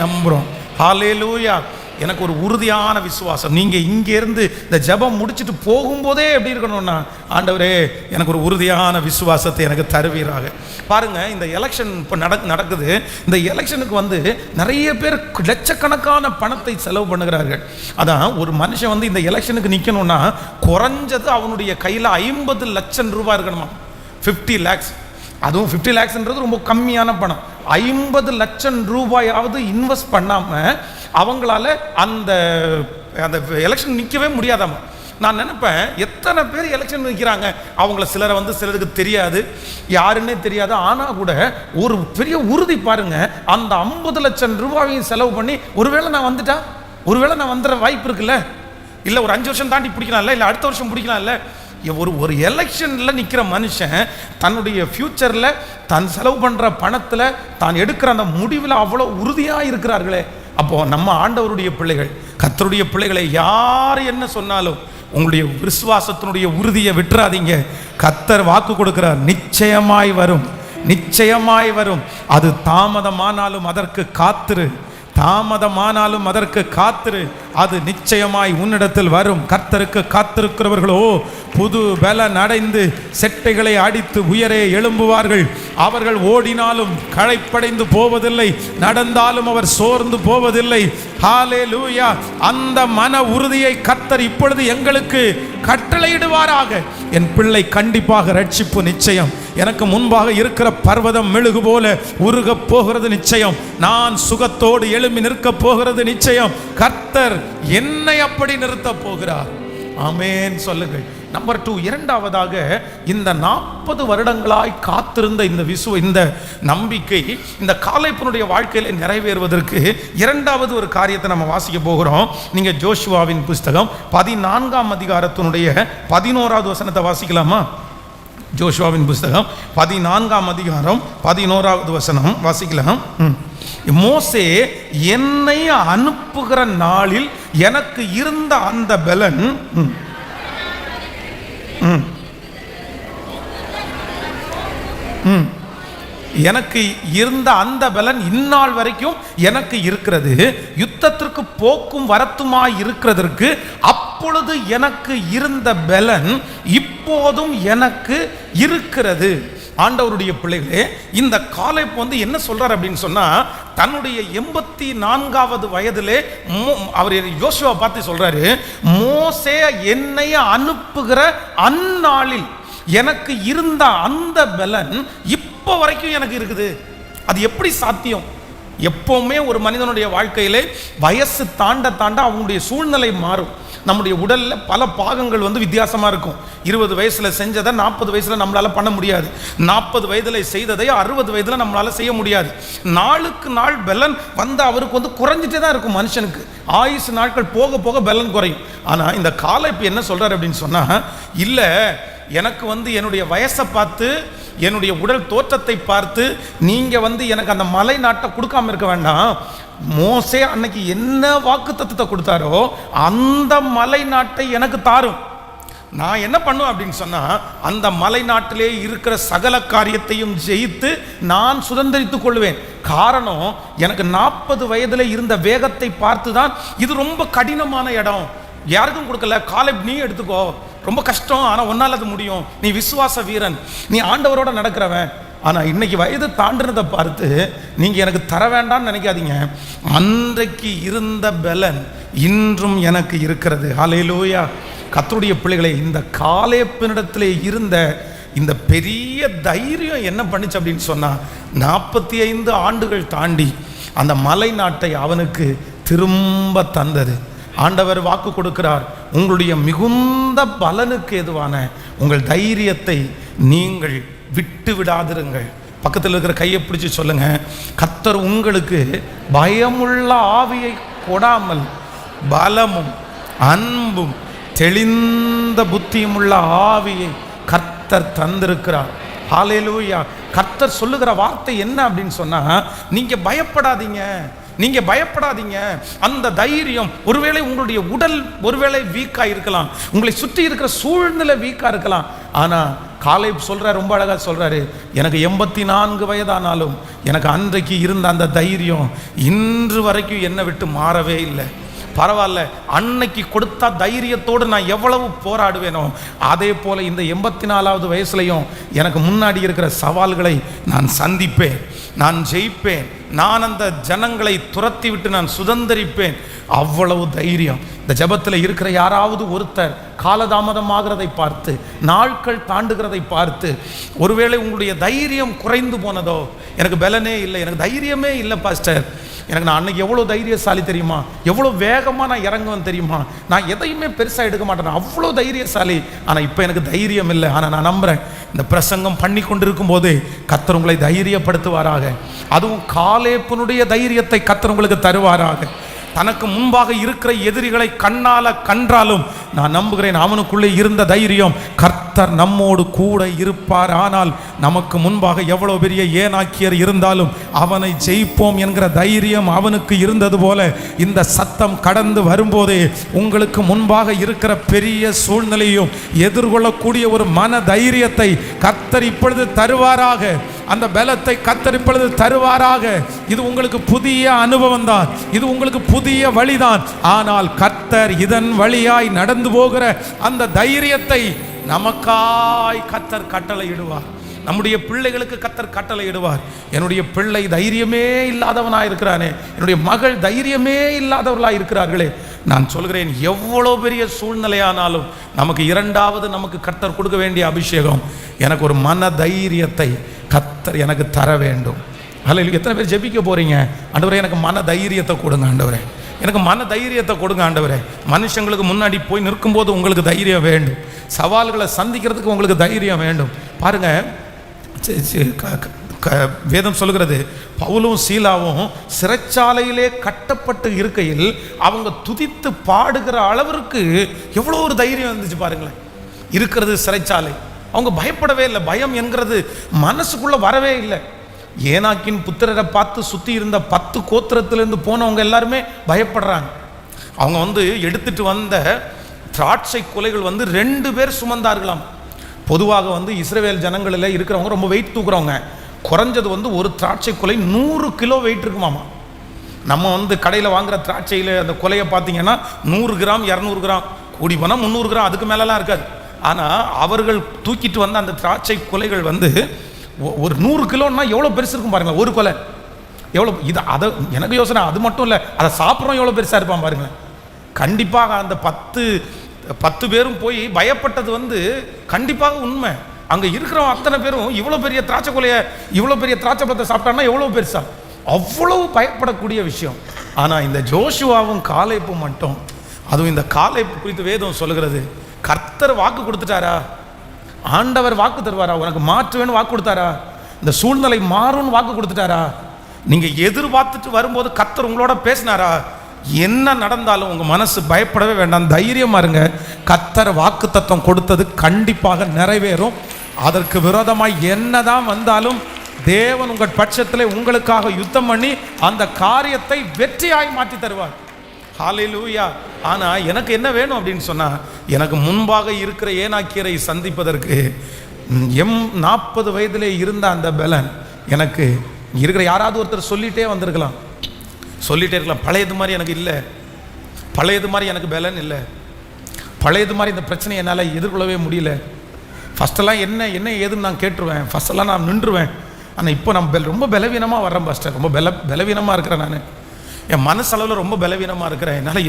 நம்புறோம். ஹல்லேலூயா. எனக்கு ஒரு உறுதியான விசுவாசம். நீங்கள் இங்கேருந்து இந்த ஜெபம் முடிச்சுட்டு போகும்போதே எப்படி இருக்கணும்னா, ஆண்டவரே எனக்கு ஒரு உறுதியான விசுவாசத்தை எனக்கு தருவீராக. பாருங்கள், இந்த எலெக்ஷன் இப்போ நடக்குது. இந்த எலெக்ஷனுக்கு நிறைய பேர் லட்சக்கணக்கான பணத்தை செலவு பண்ணுகிறார்கள். அதான் ஒரு மனுஷன் இந்த எலெக்ஷனுக்கு நிற்கணும்னா குறைஞ்சது அவனுடைய கையில் 50 லட்சம் ரூபாய் இருக்கணுமா. 50 lakhs. அதுவும் 50 lakhsன்றது ரொம்ப கம்மியான பணம். 50 லட்சம் ரூபாயாவது இன்வெஸ்ட் பண்ணாமல் அவங்களால அந்த எலெக்ஷன் நிற்கவே முடியாதாமா. நான் நினைப்பேன், எத்தனை பேர் எலெக்ஷன் நிற்கிறாங்க, அவங்கள சிலரை சிலருக்கு தெரியாது, யாருன்னே தெரியாது. ஆனால் கூட ஒரு பெரிய உறுதி பாருங்க. அந்த 50 லட்சம் ரூபாயையும் செலவு பண்ணி ஒருவேளை நான் வந்துட்டா, ஒருவேளை நான் வந்துடுற வாய்ப்பு இருக்குல்ல, இல்லை ஒரு 5 வருஷம் தாண்டி பிடிக்கலாம்ல, இல்லை அடுத்த வருஷம் பிடிக்கலாம்ல. ஒரு எலெக்ஷனில் நிற்கிற மனுஷன் தன்னுடைய ஃபியூச்சரில் தான் செலவு பண்ணுற பணத்தில் தான் எடுக்கிற அந்த முடிவில் அவ்வளோ உறுதியாக இருக்கிறார்களே. அப்போது நம்ம ஆண்டவருடைய பிள்ளைகள், கர்த்தருடைய பிள்ளைகளை யார் என்ன சொன்னாலும் உங்களுடைய விசுவாசத்தினுடைய உறுதியை விட்டுறாதீங்க. கர்த்தர் வாக்கு கொடுக்கிறார், நிச்சயமாய் வரும், நிச்சயமாய் வரும். அது தாமதமானாலும் அதற்கு காத்திரு, தாமதமானாலும் அதற்கு காத்திரு, அது நிச்சயமாய் உன்னிடத்தில் வரும். கர்த்தருக்கு காத்திருக்கிறவர்களோ புது பலன் அடைந்து செட்டைகளை அடித்து உயரே எழும்புவார்கள். அவர்கள் ஓடினாலும் களைப்படைந்து போவதில்லை, நடந்தாலும் அவர் சோர்ந்து போவதில்லை. ஹல்லேலூயா. அந்த மன உறுதியை கர்த்தர் இப்பொழுது எங்களுக்கு கட்டளையிடுவாராக. என் பிள்ளை கண்டிப்பாக ரட்சிப்பு நிச்சயம். எனக்கு முன்பாக இருக்கிற பர்வதம் மெழுகு போல உருக போகிறது நிச்சயம். நான் சுகத்தோடு எழும்பி நிற்க போகிறது நிச்சயம். கர்த்தர் என்னை அப்படி நிறுத்த போகிறார். ஆமென் சொல்லுங்கள். நம்பர் 2, இரண்டாவதாக இந்த 40 வருடங்களாய் காத்திருந்த இந்த நம்பிக்கை இந்த காலேப்பினுடைய வாழ்க்கையில் நிறைவேறுவதற்கு இரண்டாவது ஒரு காரியத்தை நம்ம வாசிக்க போகிறோம். நீங்க ஜோஷுவாவின் புஸ்தகம் 14ஆம் அதிகாரத்தினுடைய 11வது வசனத்தை வாசிக்கலாமா? ஜோஷுவாவின் புஸ்தகம் 14ஆம் அதிகாரம் 11வது வசனம் வாசிக்கலாம். மோசே என்னை அனுப்புகிற நாளில் எனக்கு இருந்த அந்த பலன் எனக்கு இருந்த அந்த பலன் இந்நாள் வரைக்கும் எனக்கு இருக்கிறது. யுத்தத்திற்கு போக்கும் வரத்துமாய் இருக்கிறதற்கு அப்பொழுது எனக்கு இருந்த பலன் இப்போதும் எனக்கு இருக்கிறது. ஆண்டவருடைய பிள்ளைகளே, இந்த காலேப் என்ன சொல்றார் அப்படின்னு சொன்னா, தன்னுடைய 84வது வயதிலே அவர் யோசுவா பார்த்து சொல்றாரு, மோசே என்னை அனுப்புகிற அந்நாளில் எனக்கு இருந்த அந்த பலன் இப்போ வரைக்கும் எனக்கு இருக்குது. அது எப்படி சாத்தியம்? எப்பவுமே ஒரு மனிதனுடைய வாழ்க்கையிலே வயசு தாண்ட தாண்ட அவங்களுடைய சூழ்நிலை மாறும். நம்முடைய உடலில் பல பாகங்கள் வந்து வித்தியாசமாக இருக்கும். 20 வயசில் செஞ்சதை 40 வயசில் நம்மளால் பண்ண முடியாது. 40 வயதில் செய்ததை 60 வயதில் நம்மளால் செய்ய முடியாது. நாளுக்கு நாள் பெலன் வந்து அவருக்கு வந்து குறைஞ்சிட்டே தான் இருக்கும். மனுஷனுக்கு ஆயுசு நாட்கள் போக போக பெலன் குறையும். ஆனால் இந்த காலேப் என்ன சொல்கிறார் அப்படின்னு சொன்னால், இல்லை எனக்கு வந்து என்னுடைய வயசை பார்த்து என்னுடைய உடல் தோற்றத்தை பார்த்து நீங்கள் வந்து எனக்கு அந்த மலை நாட்டை கொடுக்காம இருக்க வேண்டாம். மோசே அன்னைக்கு என்ன வாக்கு தத்துவத்தை கொடுத்தாரோ அந்த மலை நாட்டை எனக்கு தாரும். நான் என்ன பண்ணுவேன் அப்படின்னு சொன்னால், அந்த மலை நாட்டிலே இருக்கிற சகல காரியத்தையும் ஜெயித்து நான் சுதந்திரித்துக் கொள்வேன். காரணம், எனக்கு 40 வயதில் இருந்த வேகத்தை பார்த்து தான் இது ரொம்ப கடினமான இடம், யாருக்கும் கொடுக்கல. காலேப் நீ எடுத்துக்கோ, ரொம்ப கஷ்டம், ஆனால் ஒன்னால் அது முடியும். நீ விசுவாச வீரன், நீ ஆண்டவரோட நடக்கிறவன். ஆனால் இன்னைக்கு வயது தாண்டினதை பார்த்து நீங்கள் எனக்கு தர வேண்டாம்னு நினைக்காதீங்க. அன்றைக்கு இருந்த பலன் இன்றும் எனக்கு இருக்கிறது. ஹல்லேலூயா. கர்த்தருடைய பிள்ளைகளை, இந்த காலேப்பினிடத்திலே இருந்த இந்த பெரிய தைரியம் என்ன பண்ணிச்சு அப்படின்னு சொன்னால், 45 ஆண்டுகள் தாண்டி அந்த மலை நாட்டை அவனுக்கு திரும்ப தந்தது. ஆண்டவர் வாக்கு கொடுக்கிறார், உங்களுடைய மிகுந்த பலனுக்கு எதுவான உங்கள் தைரியத்தை நீங்கள் விட்டு விடாதிருங்கள். பக்கத்தில் இருக்கிற கையை பிடிச்சி சொல்லுங்க, கர்த்தர் உங்களுக்கு பயமுள்ள ஆவியை கொடாமல் பலமும் அன்பும் தெளிந்த புத்தியும் உள்ள ஆவியை கர்த்தர் தந்திருக்கிறார். ஹல்லேலூயா. கர்த்தர் சொல்லுகிற வார்த்தை என்ன அப்படின்னு சொன்னா, நீங்க பயப்படாதீங்க, நீங்க பயப்படாதீங்க. அந்த தைரியம், ஒருவேளை உங்களுடைய உடல் ஒருவேளை வீக்கா இருக்கலாம், உங்களை சுற்றி இருக்கிற சூழ்நிலை வீக்கா இருக்கலாம். ஆனா காலேப் சொல்றாரு, ரொம்ப அழகா சொல்றாரு, எனக்கு 84 வயதானாலும் எனக்கு அன்றைக்கு இருந்த அந்த தைரியம் இன்று வரைக்கும் என்னை விட்டு மாறவே இல்லை. பரவாயில்ல, அன்னைக்கு கொடுத்த தைரியத்தோடு நான் எவ்வளவு போராடுவேனோ அதே போல இந்த 84வது வயசுலையும் எனக்கு முன்னாடி இருக்கிற சவால்களை நான் சந்திப்பேன், நான் ஜெயிப்பேன், நான் அந்த ஜனங்களை துரத்தி விட்டு நான் சுதந்திரிப்பேன். அவ்வளவு தைரியம். இந்த ஜெபத்தில் இருக்கிற யாராவது ஒருத்தர் காலதாமதமாகிறதை பார்த்து, நாட்கள் தாண்டுகிறதை பார்த்து, ஒருவேளை உங்களுடைய தைரியம் குறைந்து போனதோ, எனக்கு பலனே இல்லை, எனக்கு தைரியமே இல்லை பாஸ்டர், எனக்கு நான் அன்னைக்கு எவ்வளோ தைரியசாலி தெரியுமா, எவ்வளோ வேகமாக நான் இறங்குவேன் தெரியுமா, நான் எதையுமே பெருசாக எடுக்க மாட்டேன், அவ்வளோ தைரியசாலி, ஆனால் இப்போ எனக்கு தைரியம் இல்லை. ஆனால் நான் நம்புகிறேன், இந்த பிரசங்கம் பண்ணி கொண்டிருக்கும் போதே கர்த்தர் உங்களை தைரியப்படுத்துவாராக. அதுவும் காலேப்பினுடைய தைரியத்தை கர்த்தர் உங்களுக்கு தருவாராக. தனக்கு முன்பாக இருக்கிற எதிரிகளை கண்ணால கன்றாலும் நான் நம்புகிறேன், அவனுக்குள்ளே இருந்த தைரியம், கர்த்தர் நம்மோடு கூட இருப்பார். ஆனால் நமக்கு முன்பாக எவ்வளவு பெரிய ஏனாக்கியர் இருந்தாலும் அவனை ஜெயிப்போம் என்கிற தைரியம் அவனுக்கு இருந்தது போல, இந்த சத்தம் கடந்து வரும்போதே உங்களுக்கு முன்பாக இருக்கிற பெரிய சூழ்நிலையும் எதிர்கொள்ளக்கூடிய ஒரு மன தைரியத்தை கர்த்தர் இப்பொழுது தருவாராக. அந்த பலத்தை கர்த்தர் இப்பொழுது தருவாராக. இது உங்களுக்கு புதிய அனுபவம் தான், இது உங்களுக்கு புதிய வழிதான். ஆனால் கர்த்தர் இதன் வழியாய் நடந்து போகிற அந்த தைரியத்தை நமக்காய் கர்த்தர் கட்டளையிடுவார். நம்முடைய பிள்ளைகளுக்கு கர்த்தர் கட்டளையிடுவார். என்னுடைய பிள்ளை தைரியமே இல்லாதவனாக இருக்கிறானே, என்னுடைய மகள் தைரியமே இல்லாதவர்களாக இருக்கிறார்களே, நான் சொல்கிறேன், எவ்வளோ பெரிய சூழ்நிலையானாலும் நமக்கு இரண்டாவது நமக்கு கர்த்தர் கொடுக்க வேண்டிய அபிஷேகம், எனக்கு ஒரு மன தைரியத்தை கர்த்தர் எனக்கு தர வேண்டும். அல்ல, எத்தனை பேர் ஜெபிக்க போறீங்க, ஆண்டவரே எனக்கு மன தைரியத்தை கொடுங்க, ஆண்டவரே எனக்கு மன தைரியத்தை கொடுங்க, ஆண்டவரே. மனுஷங்களுக்கு முன்னாடி போய் நிற்கும்போது உங்களுக்கு தைரியம் வேண்டும், சவால்களை சந்திக்கிறதுக்கு உங்களுக்கு தைரியம் வேண்டும். பாருங்க, வேதம் சொல்லுகிறது, பவுலும் சீலாவும் சிறைச்சாலையிலே கட்டப்பட்டு இருக்கையில் அவங்க துதித்து பாடுகிற அளவிற்கு எவ்வளோ ஒரு தைரியம் இருந்துச்சு பாருங்களேன். இருக்கிறது சிறைச்சாலை, அவங்க பயப்படவே இல்லை, பயம் என்கிறது மனசுக்குள்ள வரவே இல்லை. ஏனாக்கின் புத்திரரை பார்த்து சுற்றி இருந்த 10 கோத்திரத்திலிருந்து போனவங்க எல்லாருமே பயப்படுறாங்க. அவங்க எடுத்துட்டு வந்த திராட்சை கொலைகள் 2 பேர் சுமந்தார்களாம். பொதுவாக இஸ்ரவேல் ஜனங்களில் இருக்கிறவங்க ரொம்ப வெயிட் தூக்குறவங்க. குறைஞ்சது ஒரு திராட்சை கொலை 100 கிலோ வெயிட் இருக்குமாமா. நம்ம கடையில் வாங்குற திராட்சையில் அந்த கொலையை பார்த்தீங்கன்னா 100 கிராம் 200 கிராம், கூடி போனால் 300 கிராம், அதுக்கு மேலெலாம் இருக்காது. ஆனால் அவர்கள் தூக்கிட்டு வந்த அந்த திராட்சை கொலைகள் ஒரு 100 கிலோன்னா எவ்வளோ பெருசு இருக்கும் பாருங்களேன். ஒரு கொலை எவ்வளோ, இது அதை எனக்கு யோசனை, அது மட்டும் இல்லை, அதை சாப்பிட்றோம் எவ்வளோ பெருசாக இருப்பான் பாருங்களேன். கண்டிப்பாக அந்த 10 பேரும் போய் பயப்பட்டது கண்டிப்பாக உண்மை. அங்கே இருக்கிறவங்க அத்தனை பேரும் இவ்வளோ பெரிய திராட்சை கொலையை, இவ்வளோ பெரிய திராட்சை பழத்தை சாப்பிட்டான்னா எவ்வளோ பெருசா, அவ்வளவு பயப்படக்கூடிய விஷயம். ஆனால் இந்த ஜோஷுவாவும் காலேப்பும் மட்டும் அதுவும் இந்த காலை குறித்து வேதம் சொல்லுகிறது, கர்த்தர் வாக்கு கொடுத்துட்டாரா? ஆண்டவர் வாக்கு தருவாரா? உனக்கு மாற்றுவேன்னு வாக்கு கொடுத்தாரா? இந்த சூழ்நிலை மாறும்னு வாக்கு கொடுத்துட்டாரா? நீங்க எதிர்பார்த்துட்டு வரும்போது கர்த்தர் உங்களோட பேசினாரா? என்ன நடந்தாலும் உங்க மனசு பயப்படவே வேண்டாம், தைரியமா இருங்க. கர்த்தர் வாக்கு தத்தம் கொடுத்தது கண்டிப்பாக நிறைவேறும். அதற்கு விரோதமாய் என்னதான் வந்தாலும் தேவன் உங்கள் பட்சத்தில் உங்களுக்காக யுத்தம் பண்ணி அந்த காரியத்தை வெற்றியாய் மாற்றி தருவார். ஹல்லேலூயா. ஆனா எனக்கு என்ன வேணும் அப்படின்னு சொன்னா, எனக்கு முன்பாக இருக்கிற ஏனாக்கியரை சந்திப்பதற்கு 40 வயதிலே இருந்த அந்த பலன் எனக்கு இருக்கிற யாராவது ஒருத்தர் சொல்லிட்டே வந்திருக்கலாம், சொல்லிட்டே இருக்கலாம். பழையது மாதிரி எனக்கு இல்லை, பழையது மாதிரி எனக்கு பலன் இல்லை, பழையது மாதிரி இந்த பிரச்சனை என்னால் எதிர்கொள்ளவே முடியல. ஃபஸ்ட்டெல்லாம் என்ன ஏதுன்னு நான் கேட்டுருவேன், ஃபஸ்ட்டெல்லாம் நான் நின்றுவேன். ஆனால் இப்போ நான் ரொம்ப பலவீனமாக வர்றேன் பாஸ்டர், ரொம்ப பலவீனமாக இருக்கிறேன். நான் என் மனசளவில் ரொம்ப பலவீனமாக இருக்கிறேன், என்னால்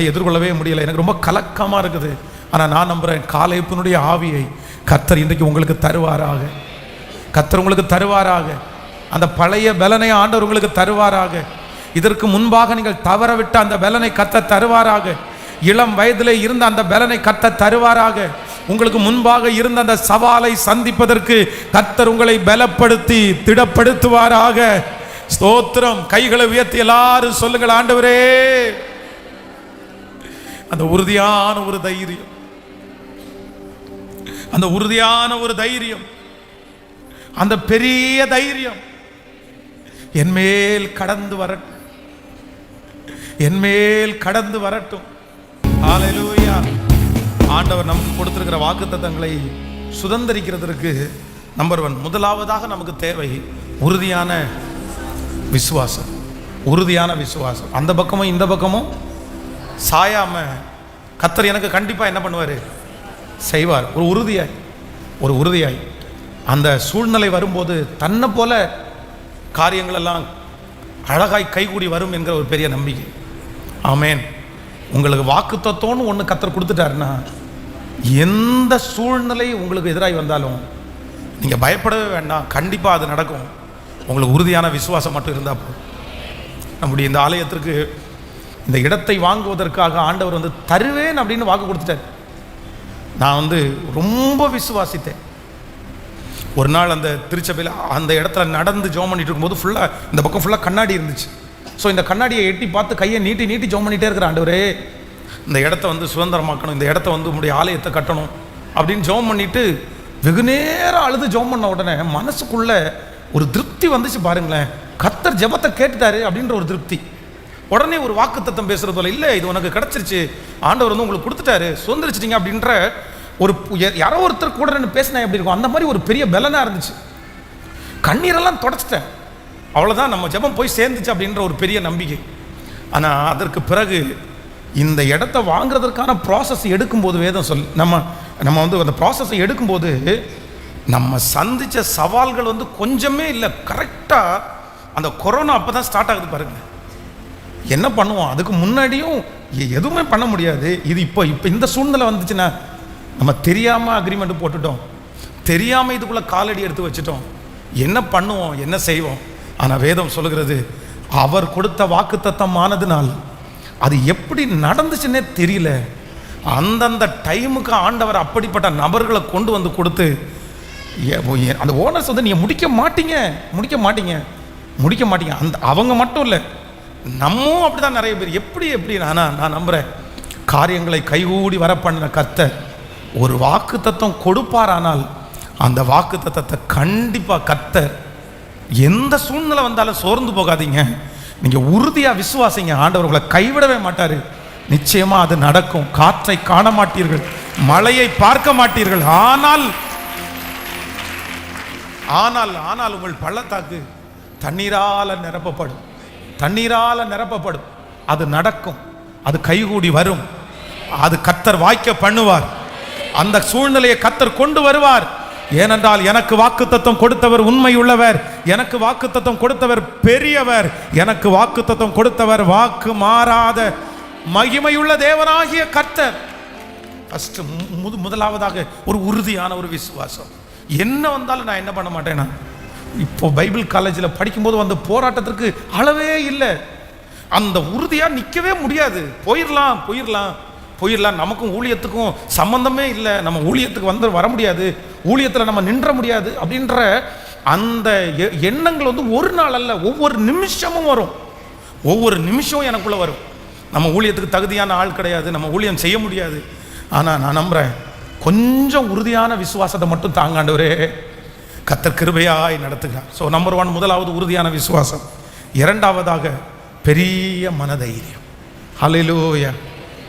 எதிர்கொள்ளவே முடியல, எனக்கு ரொம்ப கலக்கமாக இருக்குது. ஆனால் நான் நம்புகிறேன், காலேப்பினுடைய ஆவியை கர்த்தர் இன்றைக்கு உங்களுக்கு தருவாராக, கர்த்தர் உங்களுக்கு தருவாராக. அந்த பழைய பலனை ஆண்டவர் உங்களுக்கு தருவாராக. இதற்கு முன்பாக நீங்கள் தவறவிட்ட அந்த பலனை கர்த்தர் தருவாராக. இளம் வயதிலே இருந்த அந்த பலனை கர்த்தர் தருவாராக. உங்களுக்கு முன்பாக இருந்த அந்த சவாலை சந்திப்பதற்கு கர்த்தர் உங்களை பலப்படுத்தி திடப்படுத்துவாராக. ஸ்தோத்திரம். கைகளை உயர்த்தி எல்லாரும் சொல்லுங்கள், ஆண்டவரே, அந்த உறுதியான ஒரு தைரியம், அந்த உறுதியான ஒரு தைரியம், அந்த பெரிய தைரியம் என்மேல் கடந்து வரட்டும், என்மேல் கடந்து வரட்டும். ஹல்லேலூயா. ஆண்டவர் நமக்கு கொடுத்திருக்கிற வாக்குத்தத்தங்களை சுதந்திரிக்கிறதற்கு நம்பர் 1 முதலாவதாக நமக்கு தேவை உறுதியான விசுவாசம். உறுதியான விசுவாசம். அந்த பக்கமும் இந்த பக்கமும் சாயாம கர்த்தர் எனக்கு கண்டிப்பா என்ன பண்ணுவார்? செய்வார். ஒரு உறுதியாய் அந்த சூழ்நிலை வரும்போது தன்னை போல காரியங்கள் எல்லாம் அழகாய் கைகூடி வரும் என்கிற ஒரு பெரிய நம்பிக்கை. ஆமேன். உங்களுக்கு வாக்குத்தத்தம்னு ஒன்று கர்த்தர் கொடுத்துட்டாருன்னா, எந்த சூழ்நிலை உங்களுக்கு எதிராகி வந்தாலும் நீங்கள் பயப்படவே வேண்டாம், கண்டிப்பாக அது நடக்கும். உங்களுக்கு உறுதியான விசுவாசம் மட்டும் இருந்தால் போதும். நம்முடைய இந்த ஆலயத்திற்கு இந்த இடத்தை வாங்குவதற்காக ஆண்டவர் தருவேன் அப்படின்னு வாக்கு கொடுத்துட்டார். நான் ரொம்ப விசுவாசித்தேன். ஒரு நாள் அந்த திருச்சபையில் அந்த இடத்துல நடந்து ஜெபம் பண்ணிட்டு இருக்கும்போது ஃபுல்லாக இந்த பக்கம் ஃபுல்லாக கண்ணாடி இருந்துச்சு. ஸோ இந்த கண்ணாடியை எட்டி பார்த்து கையை நீட்டி ஜெபம் பண்ணிகிட்டே இருக்கிற, ஆண்டவரே இந்த இடத்த சுதந்திரமாக்கணும், இந்த இடத்த உங்களுடைய ஆலயத்தை கட்டணும் அப்படின்னு ஜெபம் பண்ணிட்டு வெகு நேரம் அழுது ஜெபம் பண்ண உடனே மனசுக்குள்ள ஒரு திருப்தி வந்துச்சு பாருங்களேன். கர்த்தர் ஜெபத்தை கேட்டுட்டாரு அப்படின்ற ஒரு திருப்தி. உடனே ஒரு வாக்குத்தத்தம் பேசுறது போல, இல்லை இது உனக்கு கிடைச்சிருச்சு, ஆண்டவர் உங்களுக்கு கொடுத்துட்டாரு, சுதந்திரிச்சிட்டீங்க அப்படின்ற ஒரு யாரோ ஒருத்தர் கூட நான் பேசினா எப்படி இருக்கும், அந்த மாதிரி ஒரு பெரிய பலனாக இருந்துச்சு. கண்ணீரெல்லாம் தொடச்சிட்டேன், அவ்வளோதான், நம்ம ஜெபம் போய் சேர்ந்துச்சு அப்படின்ற ஒரு பெரிய நம்பிக்கை. ஆனால் அதற்கு பிறகு இந்த இடத்த வாங்குறதற்கான ப்ராசஸ் எடுக்கும்போது வேதம் நம்ம அந்த ப்ராசஸை எடுக்கும்போது நம்ம சந்தித்த சவால்கள் கொஞ்சமே இல்லை. கரெக்டாக அந்த கொரோனா அப்போ தான் ஸ்டார்ட் ஆகுது பாருங்க. என்ன பண்ணுவோம், அதுக்கு முன்னாடியும் எதுவுமே பண்ண முடியாது. இது இப்போ இந்த சூழ்நிலை வந்துச்சுன்னா நம்ம தெரியாமல் அக்ரிமெண்ட் போட்டுட்டோம், தெரியாமல் இதுக்குள்ளே காலடி எடுத்து வச்சுட்டோம், என்ன பண்ணுவோம், என்ன செய்வோம். ஆனால் வேதம் சொல்லுகிறது, அவர் கொடுத்த வாக்குத்தத்தம் ஆனதுனால் அது எப்படி நடந்துச்சுன்னே தெரியல. அந்தந்த டைமுக்கு ஆண்டவர் அப்படிப்பட்ட நபர்களை கொண்டு கொடுத்து அந்த ஓனர்ஸ் நீங்கள் முடிக்க மாட்டீங்க. அந்த அவங்க மட்டும் இல்லை, நம்மவும் அப்படி தான் நிறைய பேர். எப்படி நான் நம்புகிறேன், காரியங்களை கைகூடி வர பண்ணின கர்த்தர் ஒரு வாக்குத்தத்தம் கொடுப்பாரானால் அந்த வாக்குத்தத்தத்தை கண்டிப்பாக கர்த்தர் எந்த சூழ்நிலை வந்தாலும் சோர்ந்து போகாதீங்க, நீங்கள் உறுதியாக விசுவாசிங்க, ஆண்டவர் உங்களை கைவிடவே மாட்டார். நிச்சயமாக அது நடக்கும். காற்றை காண மாட்டீர்கள், மழையை பார்க்க மாட்டீர்கள், ஆனால் உங்கள் பள்ளத்தாக்கு தண்ணீரால் நிரப்பப்படும். அது நடக்கும், அது கைகூடி வரும், அது கர்த்தர் வாய்க்க பண்ணுவார். அந்த சூழ்நிலையை கர்த்தர் கொண்டு வருவார். ஏனென்றால் எனக்கு வாக்குத்தத்தம் கொடுத்தவர் உண்மை உள்ளவர், எனக்கு வாக்குத்தத்தம் கொடுத்தவர் பெரியவர், எனக்கு வாக்குத்தத்தம் கொடுத்தவர் வாக்கு மாறாத மகிமையுள்ள தேவனாகிய கர்த்தர். ஃபர்ஸ்ட் முதலாவதாக ஒரு உறுதியான ஒரு விசுவாசம். என்ன வந்தாலும் நான் என்ன பண்ண மாட்டேன்னா, இப்போ பைபிள் காலேஜில் படிக்கும்போது போராட்டத்திற்கு அளவே இல்லை. அந்த உறுதியாக நிற்கவே முடியாது. போயிடலாம், நமக்கும் ஊழியத்துக்கும் சம்பந்தமே இல்லை, நம்ம ஊழியத்துக்கு வர முடியாது, ஊழியத்தில் நம்ம நின்ற முடியாது அப்படின்ற அந்த எண்ணங்கள் ஒரு நாள் அல்ல, ஒவ்வொரு நிமிஷமும் வரும். ஒவ்வொரு நிமிஷமும் எனக்குள்ளே வரும். நம்ம ஊழியத்துக்கு தகுதியான ஆள் கிடையாது, நம்ம ஊழியம் செய்ய முடியாது. ஆனால் நான் நம்புகிறேன், கொஞ்சம் உறுதியான விசுவாசத்தை மட்டும் தாங்காண்டவரே கர்த்தர் கிருபையாய் நடத்துகிறார். ஸோ நம்பர் 1 முதலாவது உறுதியான விசுவாசம். இரண்டாவதாக பெரிய மனதைரியம். ஹல்லேலூயா.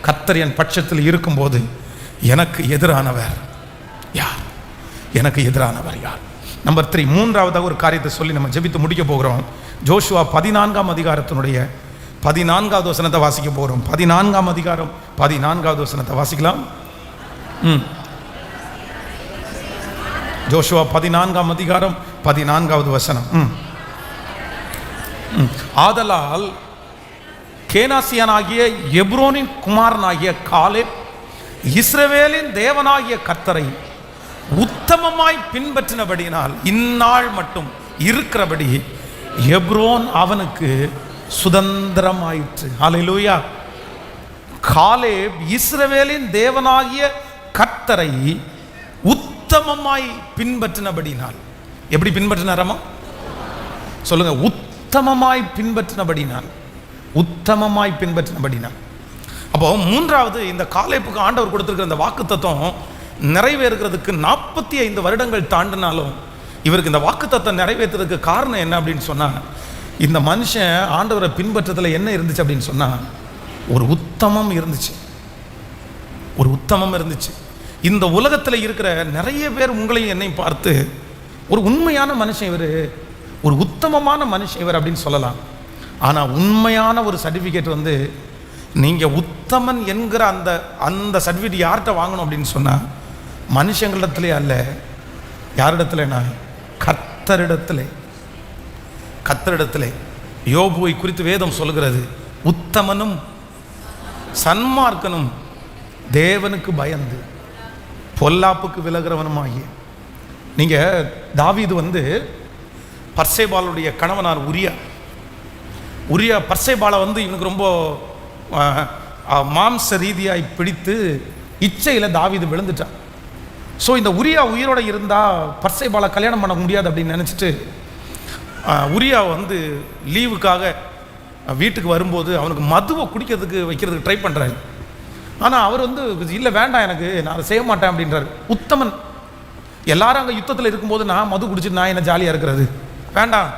கர்த்தர் என் பட்சத்தில் இருக்கும்போது எனக்கு எதிரானவர் யார்? எனக்கு எதிரானவர் யார்? நம்பர் 3 மூன்றாவதாக ஒரு காரியத்தை சொல்லி நம்ம ஜெபித்து முடிக்க போகிறோம். ஜோஷுவா 14ஆம் அதிகாரத்தினுடைய 14வது வசனத்தை வாசிக்க போகிறோம். 14ஆம் அதிகாரம் 14வது வசனத்தை வாசிக்கலாம். ஜோஷுவா 14ஆம் அதிகாரம் 14வது வசனம். ஆதலால் கேனாசியனாகிய எப்ரோனின் குமாரனாகிய காலேப் இஸ்ரவேலின் தேவனாகிய கர்த்தரை உத்தமமாய் பின்பற்றினபடியினால் இந்நாள் மட்டும் இருக்கிறபடி எப்ரோன் அவனுக்கு சுதந்திரமாயிற்று. ஹல்லேலூயா. காலேப் இஸ்ரவேலின் தேவனாகிய கர்த்தரை உத்தமமாய் பின்பற்றினபடினால். எப்படி பின்பற்றினாரமா சொல்லுங்க? உத்தமமாய் பின்பற்றினபடினால். அப்போ மூன்றாவது, இந்த காலேப்புக்கு ஆண்டவர் கொடுத்திருக்கிற இந்த வாக்குத்தத்தம் நிறைவேறுகிறதுக்கு 45 வருடங்கள் தாண்டினாலும் இவருக்கு இந்த வாக்குத்தத்தம் நிறைவேற்றுறதுக்கு காரணம் என்ன அப்படின்னு சொன்னா, இந்த மனுஷன் ஆண்டவரை பின்பற்றதுல என்ன இருந்துச்சு அப்படின்னு சொன்னா, ஒரு உத்தமம் இருந்துச்சு. இந்த உலகத்தில் இருக்கிற நிறைய பேர் உங்களையும் என்னையும் பார்த்து ஒரு உண்மையான மனுஷன் இவர், ஒரு உத்தமமான மனுஷன் இவர் அப்படின்னு சொல்லலாம். ஆனால் உண்மையான ஒரு சர்டிஃபிகேட் நீங்கள் உத்தமன் என்கிற அந்த சர்டிஃபிகேட் யார்கிட்ட வாங்கணும் அப்படின்னு சொன்னால், மனுஷங்களிடத்திலே அல்ல. யாரிடத்துலனா? கர்த்தரிடத்திலே. யோபுவை குறித்து வேதம் சொல்கிறது, உத்தமனும் சன்மார்க்கனும் தேவனுக்கு பயந்து பொல்லாப்புக்கு விலகிறவனுமாகிய. நீங்கள் தாவீது பர்சேபாலுடைய கணவனார் உரியா பர்சேபாலை இவனுக்கு ரொம்ப மாம்ச ரீதியாய் பிடித்து இச்சையில் தாவீது விழுந்துட்டான். ஸோ இந்த உரியா உயிரோட இருந்தால் பர்சேபாலை கல்யாணம் பண்ண முடியாது அப்படின்னு நினச்சிட்டு உரியா லீவுக்காக வீட்டுக்கு வரும்போது அவனுக்கு மதுவை வைக்கிறதுக்கு ட்ரை பண்ணுறாரு. ஆனால் அவர் இல்லை வேண்டாம், எனக்கு நான் அதை செய்ய மாட்டேன் அப்படின்றார். உத்தமன். எல்லாரும் அங்கே யுத்தத்தில் இருக்கும்போது நான் மது குடிச்சிட்டு நான் என்ன ஜாலியாக இருக்கிறது? வேண்டாம்.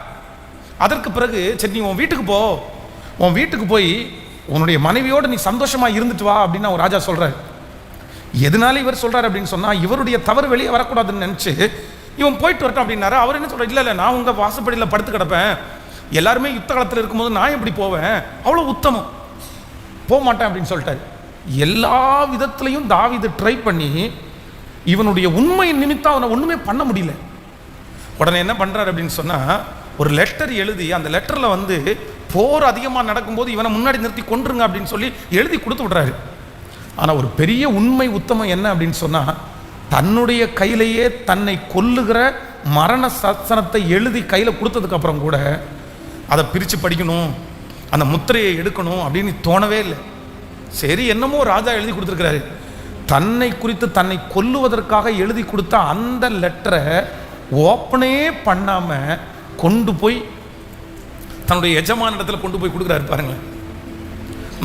அதற்கு பிறகு சரி நீ உன் வீட்டுக்கு போய் உன்னுடைய மனைவியோடு நீ சந்தோஷமாக இருந்துட்டு வா அப்படின்னு ஒரு ராஜா சொல்கிறார். எதனால இவர் சொல்கிறார் அப்படின்னு சொன்னால், இவருடைய தவறு வெளியே வரக்கூடாதுன்னு நினச்சி இவன் போயிட்டு வரட்டும் அப்படின்னாரு. அவர் என்ன சொல்கிறார், இல்லை நான் உங்கள் வாசப்படியில் படுத்து கிடப்பேன், எல்லாருமே யுத்த காலத்தில் இருக்கும்போது நான் எப்படி போவேன், அவ்வளோ உத்தமம், போக மாட்டேன் அப்படின்னு சொல்லிட்டாரு. எல்லா விதத்துலையும் தாவீது ட்ரை பண்ணி இவனுடைய உண்மையின் நிமித்தம் அவனை ஒன்றுமே பண்ண முடியல. உடனே என்ன பண்ணுறாரு அப்படின்னு சொன்னால், ஒரு லெட்டர் எழுதி அந்த லெட்டரில் போர் அதிகமாக நடக்கும்போது இவனை முன்னாடி நிறுத்தி கொன்றுங்க அப்படின்னு சொல்லி எழுதி கொடுத்து விட்றாரு. ஆனால் ஒரு பெரிய உண்மை உத்தமம் என்ன அப்படின்னு சொன்னால், தன்னுடைய கையிலேயே தன்னை கொல்லுகிற மரண சாசனத்தை எழுதி கையில் கொடுத்ததுக்கப்புறம் கூட அதை பிரித்து படிக்கணும், அந்த முத்திரையை எடுக்கணும் அப்படின்னு தோணவே இல்லை. சரி என்னமோ ராஜா எழுதி கொடுத்துருக்கிறாரு. தன்னை குறித்து தன்னை கொல்லுவதற்காக எழுதி கொடுத்த அந்த லெட்டரை ஓப்பனே பண்ணாமல் கொண்டு போய் தன்னுடைய எஜமான இடத்துல கொண்டு போய் கொடுக்குறாரு. பாருங்களேன்,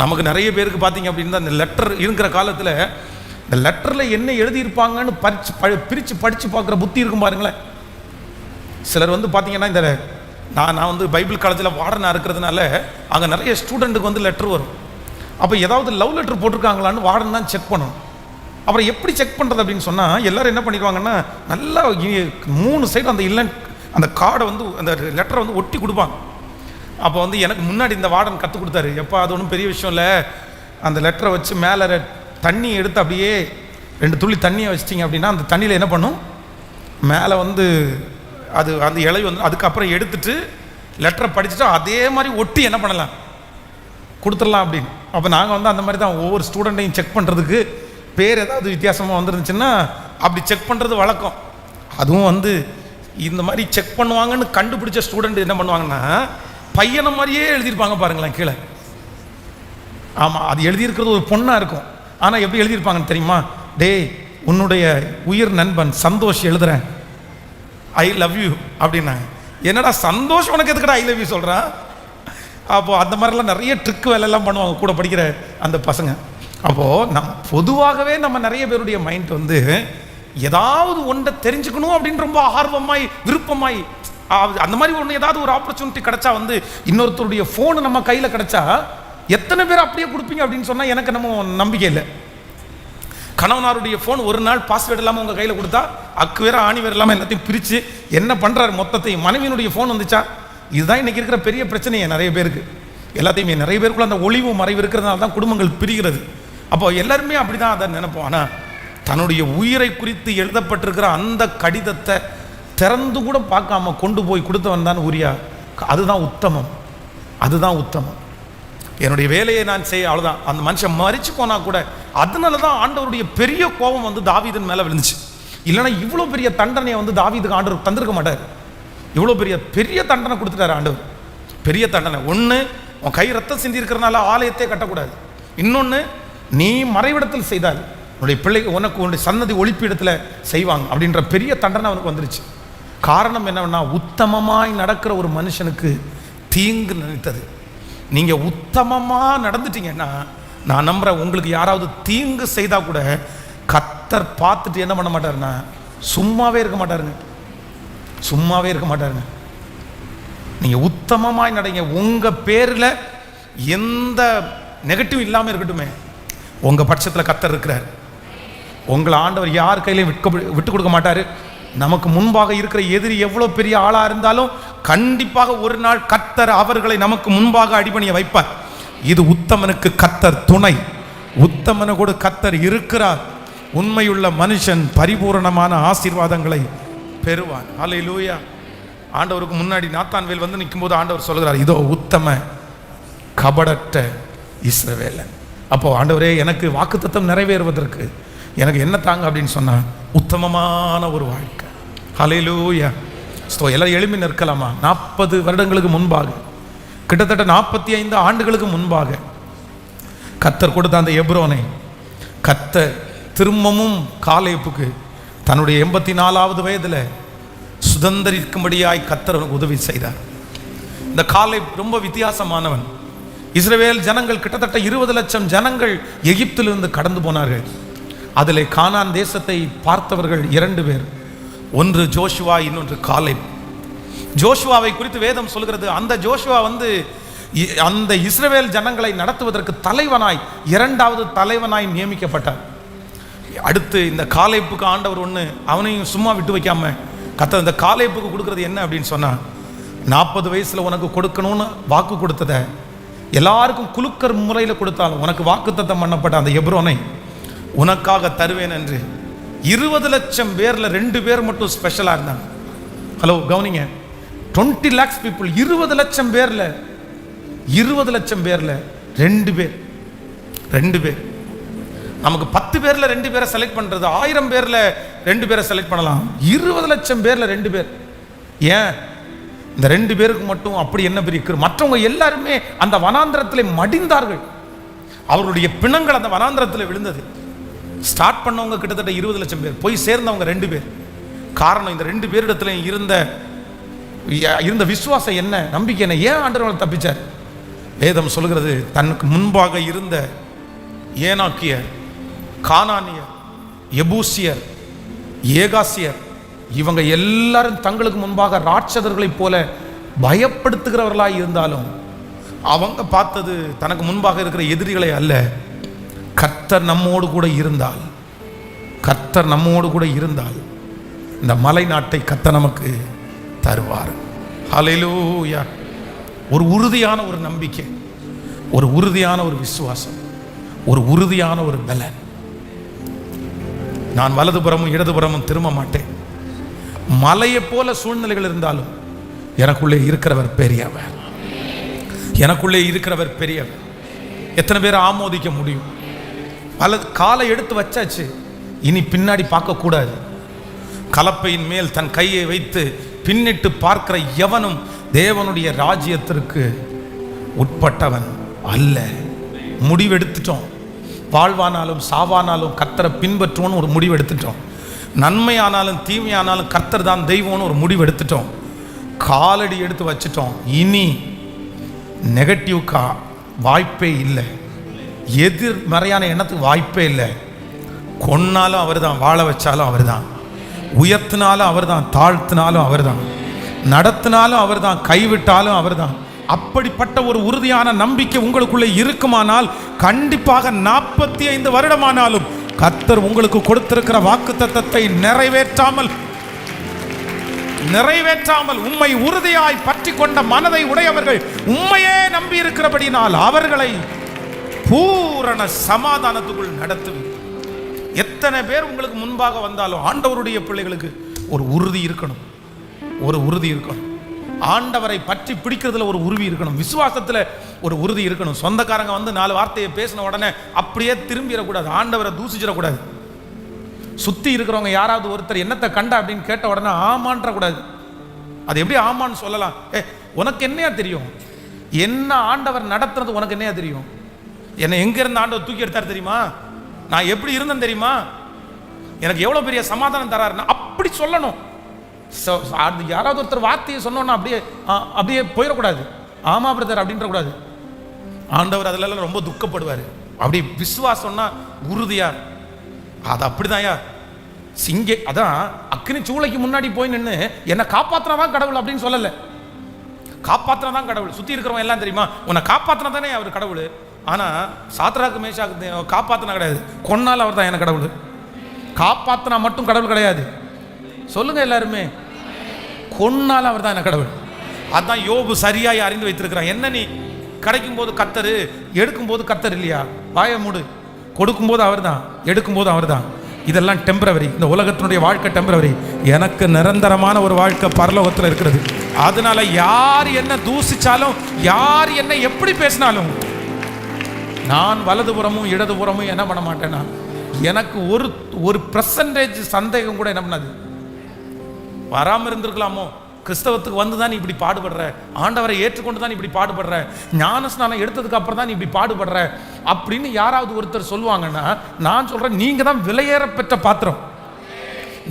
நமக்கு நிறைய பேருக்கு பார்த்தீங்க அப்படின்னா அந்த லெட்டர் இருக்கிற காலத்தில் இந்த லெட்டரில் என்ன எழுதியிருப்பாங்கன்னு பிரித்து படித்து பார்க்குற புத்தி இருக்கும் பாருங்களேன். சிலர் பார்த்தீங்கன்னா இந்த நான் பைபிள் காலேஜில் வார்டனாக இருக்கிறதுனால அங்கே நிறைய ஸ்டூடெண்ட்டுக்கு லெட்டர் வரும். அப்போ ஏதாவது லவ் லெட்டர் போட்டிருக்காங்களான்னு வார்டன் தான் செக் பண்ணணும். அப்புறம் எப்படி செக் பண்ணுறது அப்படின்னு சொன்னால், எல்லோரும் என்ன பண்ணிடுவாங்கன்னா, நல்லா 3 சைடு அந்த கார்டை அந்த லெட்டரை ஒட்டி கொடுப்பாங்க. அப்போ எனக்கு முன்னாடி இந்த வார்டன் கற்றுக் கொடுத்தாரு. எப்போ அது ஒன்றும் பெரிய விஷயம் இல்லை, அந்த லெட்டரை வச்சு மேலே தண்ணி எடுத்து அப்படியே 2 துளி தண்ணியை வச்சிட்டிங்க அப்படின்னா அந்த தண்ணியில் என்ன பண்ணும், மேலே அது அந்த இலை அதுக்கப்புறம் எடுத்துட்டு லெட்டரை படிச்சுட்டு அதே மாதிரி ஒட்டி என்ன பண்ணலாம், கொடுத்துடலாம் அப்படின்னு. அப்போ நாங்கள் அந்த மாதிரி தான் ஒவ்வொரு ஸ்டூடெண்ட்டையும் செக் பண்ணுறதுக்கு பேர் ஏதாவது வித்தியாசமாக வந்துருந்துச்சுன்னா அப்படி செக் பண்ணுறது வழக்கம். அதுவும் இந்த மாதிரி செக் பண்ணுவாங்கன்னு கண்டுபிடிச்ச ஸ்டூடெண்ட் என்ன பண்ணுவாங்கன்னா, பையனை மாதிரியே எழுதியிருப்பாங்க பாருங்களேன் கீழே. ஆமாம், அது எழுதியிருக்கிறது ஒரு பொண்ணாக இருக்கும். ஆனால் எப்படி எழுதியிருப்பாங்கன்னு தெரியுமா? டேய், உன்னுடைய உயிர் நண்பன் சந்தோஷ் எழுதுறேன், ஐ லவ் யூ அப்படின்னாங்க. என்னடா சந்தோஷம், உனக்கு எதுக்கடா ஐ லவ் யூ சொல்கிறான்? அப்போது அந்த மாதிரிலாம் நிறைய ட்ரிக் வேலையெல்லாம் பண்ணுவாங்க கூட படிக்கிற அந்த பசங்க. அப்போது பொதுவாகவே நம்ம நிறைய பேருடைய மைண்ட் வந்து ஏதாவது ஒன்றை தெரிஞ்சுக்கணும் அப்படின்னு ரொம்ப ஆர்வமாய் விருப்பமாய் அந்த மாதிரி ஒன்று ஏதாவது ஒரு ஆப்பர்ச்சுனிட்டி கிடைச்சா வந்து இன்னொருத்தருடைய ஃபோனு நம்ம கையில் கிடைச்சா எத்தனை பேர் அப்படியே கொடுப்பீங்க அப்படின்னு சொன்னால் எனக்கு நம்ம நம்பிக்கை இல்லை. கணவனாருடைய ஃபோன் ஒரு நாள் பாஸ்வேர்டு இல்லாமல் உங்கள் கையில் கொடுத்தா அக்கு வேற ஆணி வேறு இல்லாமல் எல்லாத்தையும் பிரித்து என்ன பண்ணுறாரு மொத்தத்தையும். மனைவியினுடைய ஃபோன் வந்துச்சா, இதுதான் இன்றைக்கி இருக்கிற பெரிய பிரச்சனையே நிறைய பேருக்கு. எல்லாத்தையுமே நிறைய பேருக்குள்ள அந்த ஒளிவு மறைவு இருக்கிறதுனால தான் குடும்பங்கள் பிரிகிறது. அப்போ எல்லாருமே அப்படி தான் அதை நினைப்போம். ஆனால் தன்னுடைய உயிரை குறித்து எழுதப்பட்டிருக்கிற அந்த கடிதத்தை திறந்து கூட பார்க்காம கொண்டு போய் கொடுத்தவன் தான் உரியா. அதுதான் உத்தமம், அதுதான் உத்தமம். என்னுடைய வேலையை நான் செய்ய, அவ்வளோதான். அந்த மனுஷன் மறிச்சு போனால் கூட அதனால தான் ஆண்டவருடைய பெரிய கோபம் வந்து தாவீதின் மேலே விழுந்துச்சு. இல்லைன்னா இவ்வளோ பெரிய தண்டனையை வந்து தாவீதுக்கு ஆண்டவர் தந்திருக்க மாட்டார். இவ்வளோ பெரிய தண்டனை கொடுத்துட்டார் ஆண்டவர். பெரிய தண்டனை. ஒன்று, உன் கை ரத்தம் சிந்தி இருக்கிறனால ஆலயத்தை கட்டக்கூடாது. இன்னொன்று, நீ மறைவிடத்தில் செய்தால் உன்னுடைய பிள்ளைக்கு உனக்கு உன்னுடைய சன்னதி ஒளிப்பிடத்தில் செய்வாங்க அப்படின்ற பெரிய தண்டனை அவனுக்கு வந்துருச்சு. காரணம் என்னன்னா, உத்தமமாய் நடக்கிற ஒரு மனுஷனுக்கு தீங்கு நினைத்தது. நீங்கள் உத்தமமாக நடந்துட்டீங்கன்னா நான் நம்புகிறேன், உங்களுக்கு யாராவது தீங்கு செய்தால் கூட கர்த்தர் பார்த்துட்டு என்ன பண்ண மாட்டாருன்னா சும்மாவே இருக்க மாட்டாருங்க, சும்மாவே இருக்க மாட்டாருங்க. நீங்கள் உத்தமமாய் நடங்க. உங்கள் பேரில் எந்த நெகட்டிவ் இல்லாமல் இருக்கட்டுமே, உங்கள் பட்சத்தில் கர்த்தர் இருக்கிறார். உங்களை ஆண்டவர் யார் கையிலையும் விட்டு கொடுக்க மாட்டார். நமக்கு முன்பாக இருக்கிற எதிரி எவ்வளோ பெரிய ஆளாக இருந்தாலும் கண்டிப்பாக ஒரு நாள் கர்த்தர் அவர்களை நமக்கு முன்பாக அடிபணிய வைப்பார். இது உத்தமனுக்கு கர்த்தர் துணை. உத்தமனு கூட கர்த்தர் இருக்கிறார். உண்மையுள்ள மனுஷன் பரிபூரணமான ஆசீர்வாதங்களை பெறுவான். ஹல்லேலூயா. ஆண்டவருக்கு முன்னாடி நாத்தான்வேல் வந்து நிற்கும்போது ஆண்டவர் சொல்கிறார், இதோ உத்தம கபடற்ற இஸ்ரவேலன். அப்போ ஆண்டவரே, எனக்கு வாக்குத்தத்தம் நிறைவேறுவதற்கு எனக்கு என்ன தாங்க அப்படின்னு சொன்னா உத்தமமான ஒரு வாழ்க்கை. ஹல்லேலூயா. எல்லாம் எழுப்பி நிற்கலாமா? 40 வருடங்களுக்கு முன்பாக, கிட்டத்தட்ட 45 ஆண்டுகளுக்கு முன்பாக கர்த்தர் கொடுத்த அந்த எப்ரோனை கர்த்தர் திரும்பவும் காலேப்புக்கு தன்னுடைய 84வது வயதில் சுதந்திரிக்கும்படியாய் கர்த்தர் உதவி செய்தார். இந்த காலேப் ரொம்ப வித்தியாசமானவன். இஸ்ரவேல் ஜனங்கள் கிட்டத்தட்ட 20 லட்சம் ஜனங்கள் எகிப்திலிருந்து கடந்து போனார்கள். அதில் கானான் தேசத்தை பார்த்தவர்கள் 2 பேர். ஒன்று ஜோஷுவா, இன்னொன்று காலேப். ஜோஷுவாவை குறித்து வேதம் சொல்கிறது, அந்த ஜோஷுவா வந்து அந்த இஸ்ரவேல் ஜனங்களை நடத்துவதற்கு தலைவனாய், 2வது தலைவனாய் நியமிக்கப்பட்டார். அடுத்து இந்த காலேப்புக்கு ஆண்டவர் ஒன்று, அவனையும் சும்மா விட்டு வைக்காம கர்த்தர் இந்த காலேப்புக்கு கொடுக்கறது என்ன அப்படின்னு சொன்னா, 40 வயசுல உனக்கு கொடுக்கணும்னு வாக்கு கொடுத்ததை எல்லாருக்கும் குலுக்கர் முறையில் கொடுத்தாலும் உனக்கு வாக்குத்தத்தம் பண்ணப்பட்ட அந்த எப்ரோனை உனக்காக தருவேன் என்று 20 லட்சம் பேர்ல 2 பேர் மட்டும் ஸ்பெஷலா இருந்தாங்க. ஹலோ கவனிங்க, 20 lakhs people, 20 லட்சம் பேர்ல 2 பேர். நமக்கு 10 பேர்ல 2 பேரை செலக்ட் பண்றது, 1000 பேர்ல 2 பேரை செலக்ட் பண்ணலாம். 20 லட்சம் பேர்ல 2 பேர். ஏன் இந்த 2 பேருக்கு மட்டும் அப்படி என்ன பெரிய? மற்றவங்க எல்லாருமே அந்த வனாந்திரத்திலே மடிந்தார்கள். அவருடைய பிணங்கள் அந்த வனாந்திரத்தில் விழுந்தது. ஸ்டார்ட் பண்ணவங்க கிட்டத்தட்ட 20 லட்சம் பேர், போய் சேர்ந்தவங்க 2 பேர். காரணம், இந்த 2 பேரிடத்துல இருந்த விசுவாசம் என்ன, நம்பிக்கை என்ன? ஏன் ஆண்டவர் தப்பிச்சார்? வேதம் சொல்கிறது, தனக்கு முன்பாக இருந்த ஏனாக்கியர், கானானியர், எபூசியர், ஏகாசியர், இவங்க எல்லாரும் தங்களுக்கு முன்பாக ராட்சதர்களைப் போல பயப்படுத்துகிறவர்களாய் இருந்தாலும் அவங்க பார்த்தது தனக்கு முன்பாக இருக்கிற எதிரிகளை அல்ல. கர்த்தர் நம்மோடு கூட இருந்தால், கர்த்தர் நம்மோடு கூட இருந்தால் இந்த மலை நாட்டை கர்த்தர் நமக்கு தருவார். ஹல்லேலூயா. ஒரு உறுதியான ஒரு நம்பிக்கை, ஒரு உறுதியான ஒரு விசுவாசம், ஒரு உறுதியான ஒரு பலன். நான் வலதுபுறமும் இடதுபுறமும் திரும்ப மாட்டேன். மலையை போல சூழ்நிலைகள் இருந்தாலும் எனக்குள்ளே இருக்கிறவர் பெரியவர், எனக்குள்ளே இருக்கிறவர் பெரியவர். எத்தனை பேர் ஆமோதிக்க முடியும்? காலை எடுத்து வச்சாச்சு, இனி பின்னாடி பார்க்க கூடாது. கலப்பையின் மேல் தன் கையை வைத்து பின்னிட்டு பார்க்கிற எவனும் தேவனுடைய ராஜ்யத்திற்கு உட்பட்டவன் அல்ல. முடிவெடுத்துட்டோம். வாழ்வானாலும் சாவானாலும் கர்த்தரை பின்பற்றுவோன்னு ஒரு முடிவெடுத்துட்டோம். நன்மையானாலும் தீமையானாலும் கர்த்தர் தான் தெய்வம்னு ஒரு முடிவெடுத்துட்டோம். காலடி எடுத்து வச்சுட்டோம். இனி நெகட்டிவ்க்கா வாய்ப்பே இல்லை, எதிர்மறையான எண்ணத்துக்கு வாய்ப்பே இல்லை. கொன்னாலும் அவர் தான், வாழ வச்சாலும் அவர் தான், உயர்த்தினாலும் அவர் தான், தாழ்த்தினாலும் அவர் தான், நடத்தினாலும் அவர் தான், கைவிட்டாலும் அவர் தான். அப்படிப்பட்ட ஒரு உறுதியான நம்பிக்கை உங்களுக்குள்ளே இருக்குமானால் கண்டிப்பாக 45 வருடமானாலும் கர்த்தர் உங்களுக்கு கொடுத்திருக்கிற வாக்குத்தத்தத்தை நிறைவேற்றாமல் உம்மை உறுதியாய் பற்றி கொண்ட மனதை உடையவர்கள் உம்மையே நம்பி இருக்கிறபடினால் அவர்களை பூரண சமாதானத்துக்குள் நடத்துவீர். எத்தனை பேர் உங்களுக்கு முன்பாக வந்தாலும் ஆண்டவருடைய பிள்ளைகளுக்கு ஒரு உறுதி இருக்கணும், ஒரு உறுதி இருக்கணும். ஆண்டவரை பற்றி பிடிக்கிறதுல ஒரு உறுதி இருக்கணும், விசுவாசத்துல ஒரு உறுதி இருக்கணும். சொந்தக்காரங்க வந்து 4 வார்த்தையை பேசின உடனே அப்படியே திரும்பிடக்கூடாது, ஆண்டவரை தூசிச்சிடக்கூடாது. சுத்தி இருக்கிறவங்க யாராவது ஒருத்தர் என்னத்தை கண்ட அப்படின்னு கேட்ட உடனே ஆமான்ற கூடாது. அது எப்படி ஆமான்னு சொல்லலாம்? உனக்கு என்னையா தெரியும்? என்ன ஆண்டவர் நடத்துறது உனக்கு என்னையா தெரியும்? என்னை எங்க இருந்து ஆண்டவர் தூக்கி எடுத்தார் தெரியுமா? நான் எப்படி இருந்தேன் தெரியுமா? எனக்கு எவ்வளவு பெரிய சமாதானம் தராருன்னா அப்படி சொல்லணும். யாராவது ஒருத்தர் வார்த்தையை சொன்னோன்னா அப்படியே போயிடக்கூடாது, ஆமா பிரதர் அப்படின்ற கூடாது. ஆண்டவர் அதுல ரொம்ப துக்கப்படுவார். அப்படி விசுவாசம்னா உறுதியா, அது அப்படிதான்யா. அதான் அக்கினி சூளைக்கு முன்னாடி போய் நின்று என்னை காப்பாத்தினதான் கடவுள் அப்படின்னு சொல்லல. காப்பாத்தினதான் கடவுள். சுத்தி இருக்கிறவங்க எல்லாம் தெரியுமா உன்னை காப்பாத்தினா தானே அவர் கடவுள். ஆனா சாத்ராக்கு மேஷாக்கு காப்பாத்தினா கிடையாது, கொன்னால அவர் தான் என்ன கடவுள். காப்பாத்தினா மட்டும் கடவுள் கிடையாது, சொல்லுங்க எல்லாருமே. கொன்னால அவர் தான் என்ன கடவுள். அதான் யோபு சரியாய் அறிந்து வைத்திருக்கிறான். என்ன நீ கிடைக்கும் போது கர்த்தர், எடுக்கும் போது கர்த்தர் இல்லையா? வாய மூடு. கொடுக்கும் போது அவர் தான், எடுக்கும் போது அவர் தான். இதெல்லாம் டெம்பரவரி. இந்த உலகத்தினுடைய வாழ்க்கை டெம்பரவரி. எனக்கு நிரந்தரமான ஒரு வாழ்க்கை பரலோகத்தில் இருக்கிறது. அதனால யார் என்ன தூசிச்சாலும், யார் என்ன எப்படி பேசினாலும் நான் வலதுபுறமும் இடதுபுறமும் என்ன பண்ண மாட்டேன்னா, எனக்கு ஒரு % சந்தேகம் கூட என்ன பண்ணாது. வராமல் இருந்திருக்கலாமோ, கிறிஸ்தவத்துக்கு வந்து தான் நீ இப்படி பாடுபடுற, ஆண்டவரை ஏற்றுக்கொண்டு தான் இப்படி பாடுபடுற, ஞானஸ்நானம் எடுத்ததுக்கு அப்புறம் தான் நீ இப்படி பாடுபடுற அப்படின்னு யாராவது ஒருத்தர் சொல்லுவாங்கன்னா, நான் சொல்றேன், நீங்க தான் விலையேற பெற்ற பாத்திரம்,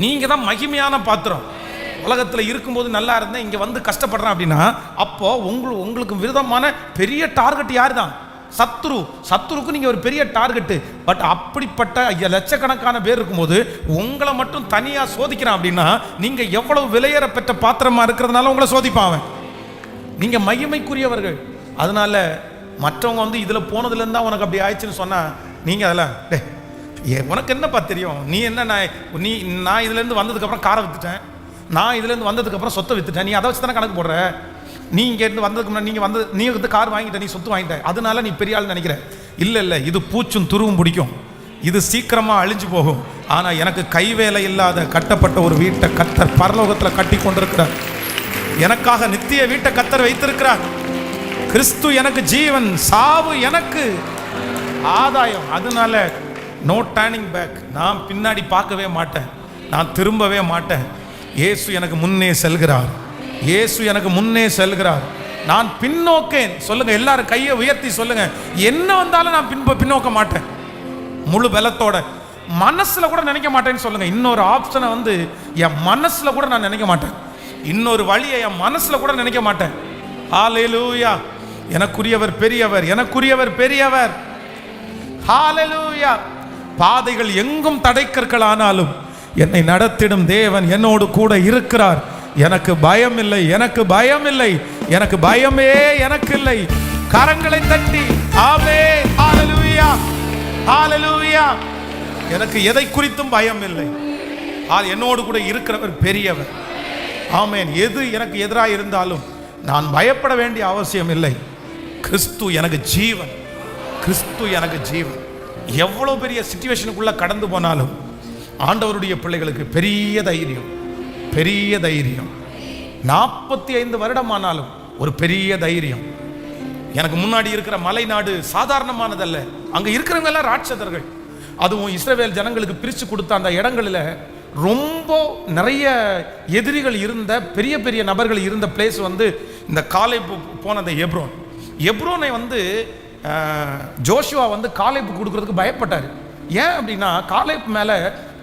நீங்க தான் மகிமையான பாத்திரம். உலகத்தில் இருக்கும்போது நல்லா இருந்தேன், இங்க வந்து கஷ்டப்படுறேன் அப்படின்னா அப்போ உங்களுக்கு விரோதமான பெரிய டார்கெட் யார் தான்? சத்துருக்கு நீங்க ஒரு பெரிய டார்கெட். பட் அப்படிப்பட்ட லட்சக்கணக்கான பேர் இருக்கும்போது உங்களை மட்டும் தனியா சோதிக்கிறான் அப்படின்னா நீங்க எவ்வளவு விலையேற பெற்ற பாத்திரமா இருக்கிறதுனால உங்களை சோதிப்பாங்க. நீங்க மகிமைக்குரியவர்கள். அதனால மற்றவங்க வந்து இதுல போனதுல இருந்தா உனக்கு அப்படி ஆயிடுச்சுன்னு சொன்னா நீங்க அதெல்லாம் உனக்கு என்னப்பா தெரியும்? நீ என்ன, நான் இதுல இருந்து வந்ததுக்கு அப்புறம் காரை வித்துட்டேன், நான் இதுல இருந்து வந்ததுக்கு அப்புறம் சொத்தை வித்துட்டேன், நீ அதை வச்சு தானே கணக்கு போடுற. நீ இங்க இருந்து வந்ததுக்கு முன்னாடி நீ வந்து கார் வாங்கிட்ட, நீ சொத்து வாங்கிட்ட, அதனால நீ பெரிய ஆள் நினைக்கிற. இல்ல இது பூச்சும் துருவும் பிடிக்கும், இது சீக்கிரமா அழிஞ்சு போகும். ஆனா எனக்கு கைவேலை இல்லாத கட்டப்பட்ட ஒரு வீட்டை கர்த்தர் பரலோகத்துல கட்டி கொண்டிருக்கிறார். எனக்காக நித்திய வீட்டை கர்த்தர் வைத்திருக்கிறார். கிறிஸ்து எனக்கு ஜீவன், சாவு எனக்கு ஆதாயம். அதனால நோ டர்னிங் பேக். நான் பின்னாடி பார்க்கவே மாட்டேன், நான் திரும்பவே மாட்டேன். இயேசு எனக்கு முன்னே செல்கிறார், இயேசு எனக்கு முன்னே செல்கிறார். நான் பின்னோக்கேன். சொல்லுங்க எல்லாரும், கையை உயர்த்தி சொல்லுங்க, என்ன வந்தாலும் நான் பின்னோக்க மாட்டேன். முழு பலத்தோட மனசுல கூட நினைக்க மாட்டேன்னு சொல்லுங்க. இன்னொரு ஆப்ஷனை வந்து என் மனசுல கூட நான் நினைக்க மாட்டேன், இன்னொரு வழியை என் மனசுல கூட நினைக்க மாட்டேன். ஹல்லேலூயா. எனக்குரியவர் பெரியவர், எனக்குரியவர் பெரியவர். ஹல்லேலூயா. பாதைகள் எங்கும் தடைக்கற்கள் ஆனாலும் என்னை நடத்திடும் தேவன் என்னோடு கூட இருக்கிறார். எனக்கு பயம் இல்லை, எனக்கு பயம் இல்லை, எனக்கு பயமே எனக்கு இல்லை. கரங்களை தட்டி ஆமென், ஹல்லேலூயா, ஹல்லேலூயா. எனக்கு எதை குறித்தும் பயம் இல்லை. என்னோடு கூட இருக்கிறவர் பெரியவர். ஆமென். எது எனக்கு எதிராக இருந்தாலும் நான் பயப்பட வேண்டிய அவசியம் இல்லை. கிறிஸ்து எனக்கு ஜீவன், கிறிஸ்து எனக்கு ஜீவன். எவ்வளவு பெரிய சிச்சுவேஷனுக்குள்ள கடந்து போனாலும் ஆண்டவருடைய பிள்ளைகளுக்கு பெரிய தைரியம், பெரிய தைரியம். 45 வருடமானாலும் ஒரு பெரிய தைரியம். எனக்கு முன்னாடி இருக்கிற மலை நாடு சாதாரணமானதல்ல. அங்க இருக்கிறவங்க எல்லாம் ராட்சதர்கள். அதுவும் இஸ்ரவேல் ஜனங்களுக்கு பிரிச்சு கொடுத்த அந்த இடங்களில் ரொம்ப நிறைய எதிரிகள் இருந்த, பெரிய பெரிய நபர்கள் இருந்த பிளேஸ் வந்து இந்த காலை போன அந்த எப்ரோனை வந்து ஜோஷுவா வந்து காலேப் கொடுக்கறதுக்கு பயப்பட்டார். ஏன் அப்படின்னா காலேப் மேலே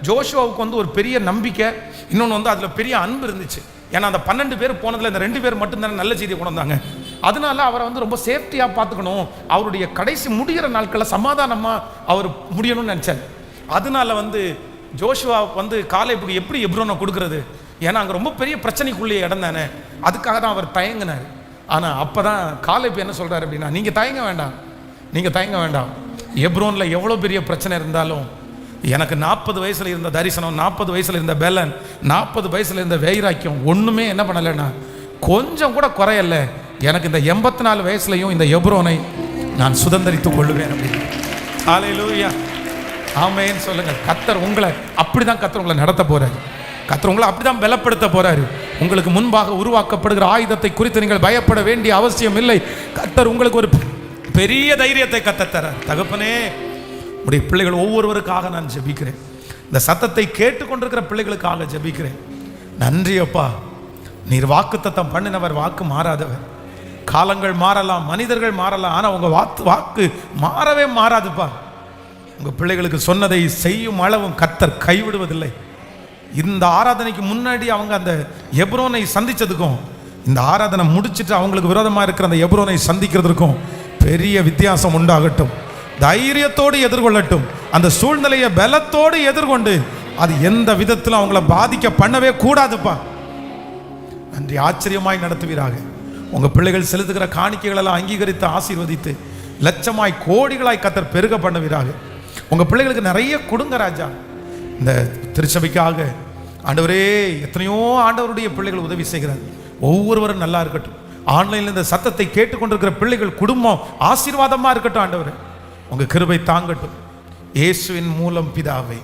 ஜோஷுவாவுக்கு வந்து ஒரு பெரிய நம்பிக்கை, இன்னொன்று வந்து அதில் பெரிய அன்பு இருந்துச்சு. ஏன்னா அந்த 12 பேர் போனதில் இந்த 2 பேர் மட்டும்தானே நல்ல செய்தியை கொண்டு வந்தாங்க. அதனால அவரை வந்து ரொம்ப சேஃப்டியாக பார்த்துக்கணும், அவருடைய கடைசி முடிகிற நாட்களில் சமாதானமாக அவர் முடியணும்னு நினச்சார். அதனால வந்து ஜோஷுவா வந்து காலேப்புக்கு எப்படி எப்ரோனை கொடுக்கறது, ஏன்னா அங்கே ரொம்ப பெரிய பிரச்சனைக்குள்ளே இடம் தானே, அதுக்காக தான் அவர் தயங்கினார். ஆனால் அப்போ தான் காலேப் என்ன சொல்கிறார் அப்படின்னா, நீங்கள் தயங்க வேண்டாம், எப்ரோனில் எவ்வளோ பெரிய பிரச்சனை இருந்தாலும் எனக்கு 40 வயசில் இருந்த தரிசனம், 40 வயசில் இருந்த பெலன், 40 வயசில் இருந்த வைராக்கியம் ஒன்றுமே என்ன பண்ணலைன்னா கொஞ்சம் கூட குறையல. எனக்கு இந்த 84 வயசுலையும் இந்த எப்ரோனை நான் சுதந்தரித்துக் கொள்ளுவேன் அப்படின்னு. ஹல்லேலூயா, ஆமென் சொல்லுங்க. கர்த்தர் உங்களை அப்படிதான் நடத்த போறாரு. கர்த்தர் உங்களை அப்படிதான் பலப்படுத்த போறாரு. உங்களுக்கு முன்பாக உருவாக்கப்படுகிற ஆயுதத்தை குறித்து நீங்கள் பயப்பட வேண்டிய அவசியம் இல்லை. கர்த்தர் உங்களுக்கு ஒரு பெரிய தைரியத்தை கத்தத்தரார். தகப்பனே, உடைய பிள்ளைகள் ஒவ்வொருவருக்காக நான் ஜெபிக்கிறேன். இந்த சத்தத்தை கேட்டுக்கொண்டிருக்கிற பிள்ளைகளுக்காக ஜெபிக்கிறேன். நன்றி அப்பா, நீர் வாக்குத்தத்தம் பண்ணினவர், வாக்கு மாறாதவர். காலங்கள் மாறலாம், மனிதர்கள் மாறலாம், ஆனால் உங்கள் வாக்கு மாறவே மாறாதுப்பா. உங்கள் பிள்ளைகளுக்கு சொன்னதை செய்யும் அளவும் கர்த்தர் கைவிடுவதில்லை. இந்த ஆராதனைக்கு முன்னாடி அவங்க அந்த எப்ரோனை சந்தித்ததுக்கும் இந்த ஆராதனை முடிச்சுட்டு அவங்களுக்கு விரோதமாக இருக்கிற அந்த எப்ரோனை சந்திக்கிறதுக்கும் பெரிய வித்தியாசம் உண்டாகட்டும். தைரியத்தோடு எதிர்கொள்ளட்டும். அந்த சூழ்நிலையை பலத்தோடு எதிர்கொண்டு அது எந்த விதத்தில் அவங்கள பாதிக்க பண்ணவே கூடாதுப்பா. நன்றி, ஆச்சரியமாய் நடத்துவீராக. உங்கள் பிள்ளைகள் செலுத்துகிற காணிக்கைகள் எல்லாம் அங்கீகரித்து ஆசீர்வதித்து லட்சமாய் கோடிகளாய் கர்த்தர் பெருக பண்ணுவீராக. உங்கள் பிள்ளைகளுக்கு நிறைய கொடுங்க ராஜா. இந்த திருச்சபைக்காக ஆண்டவரே, எத்தனையோ ஆண்டவருடைய பிள்ளைகள் உதவி செய்கிறார். ஒவ்வொருவரும் நல்லா இருக்கட்டும். ஆன்லைனில் இந்த சத்தத்தை கேட்டுக்கொண்டிருக்கிற பிள்ளைகள் குடும்பம் ஆசீர்வாதமாக இருக்கட்டும். ஆண்டவரே, உங்கள் கிருபை தாங்கட்டும். இயேசுவின் மூலம் பிதாவே.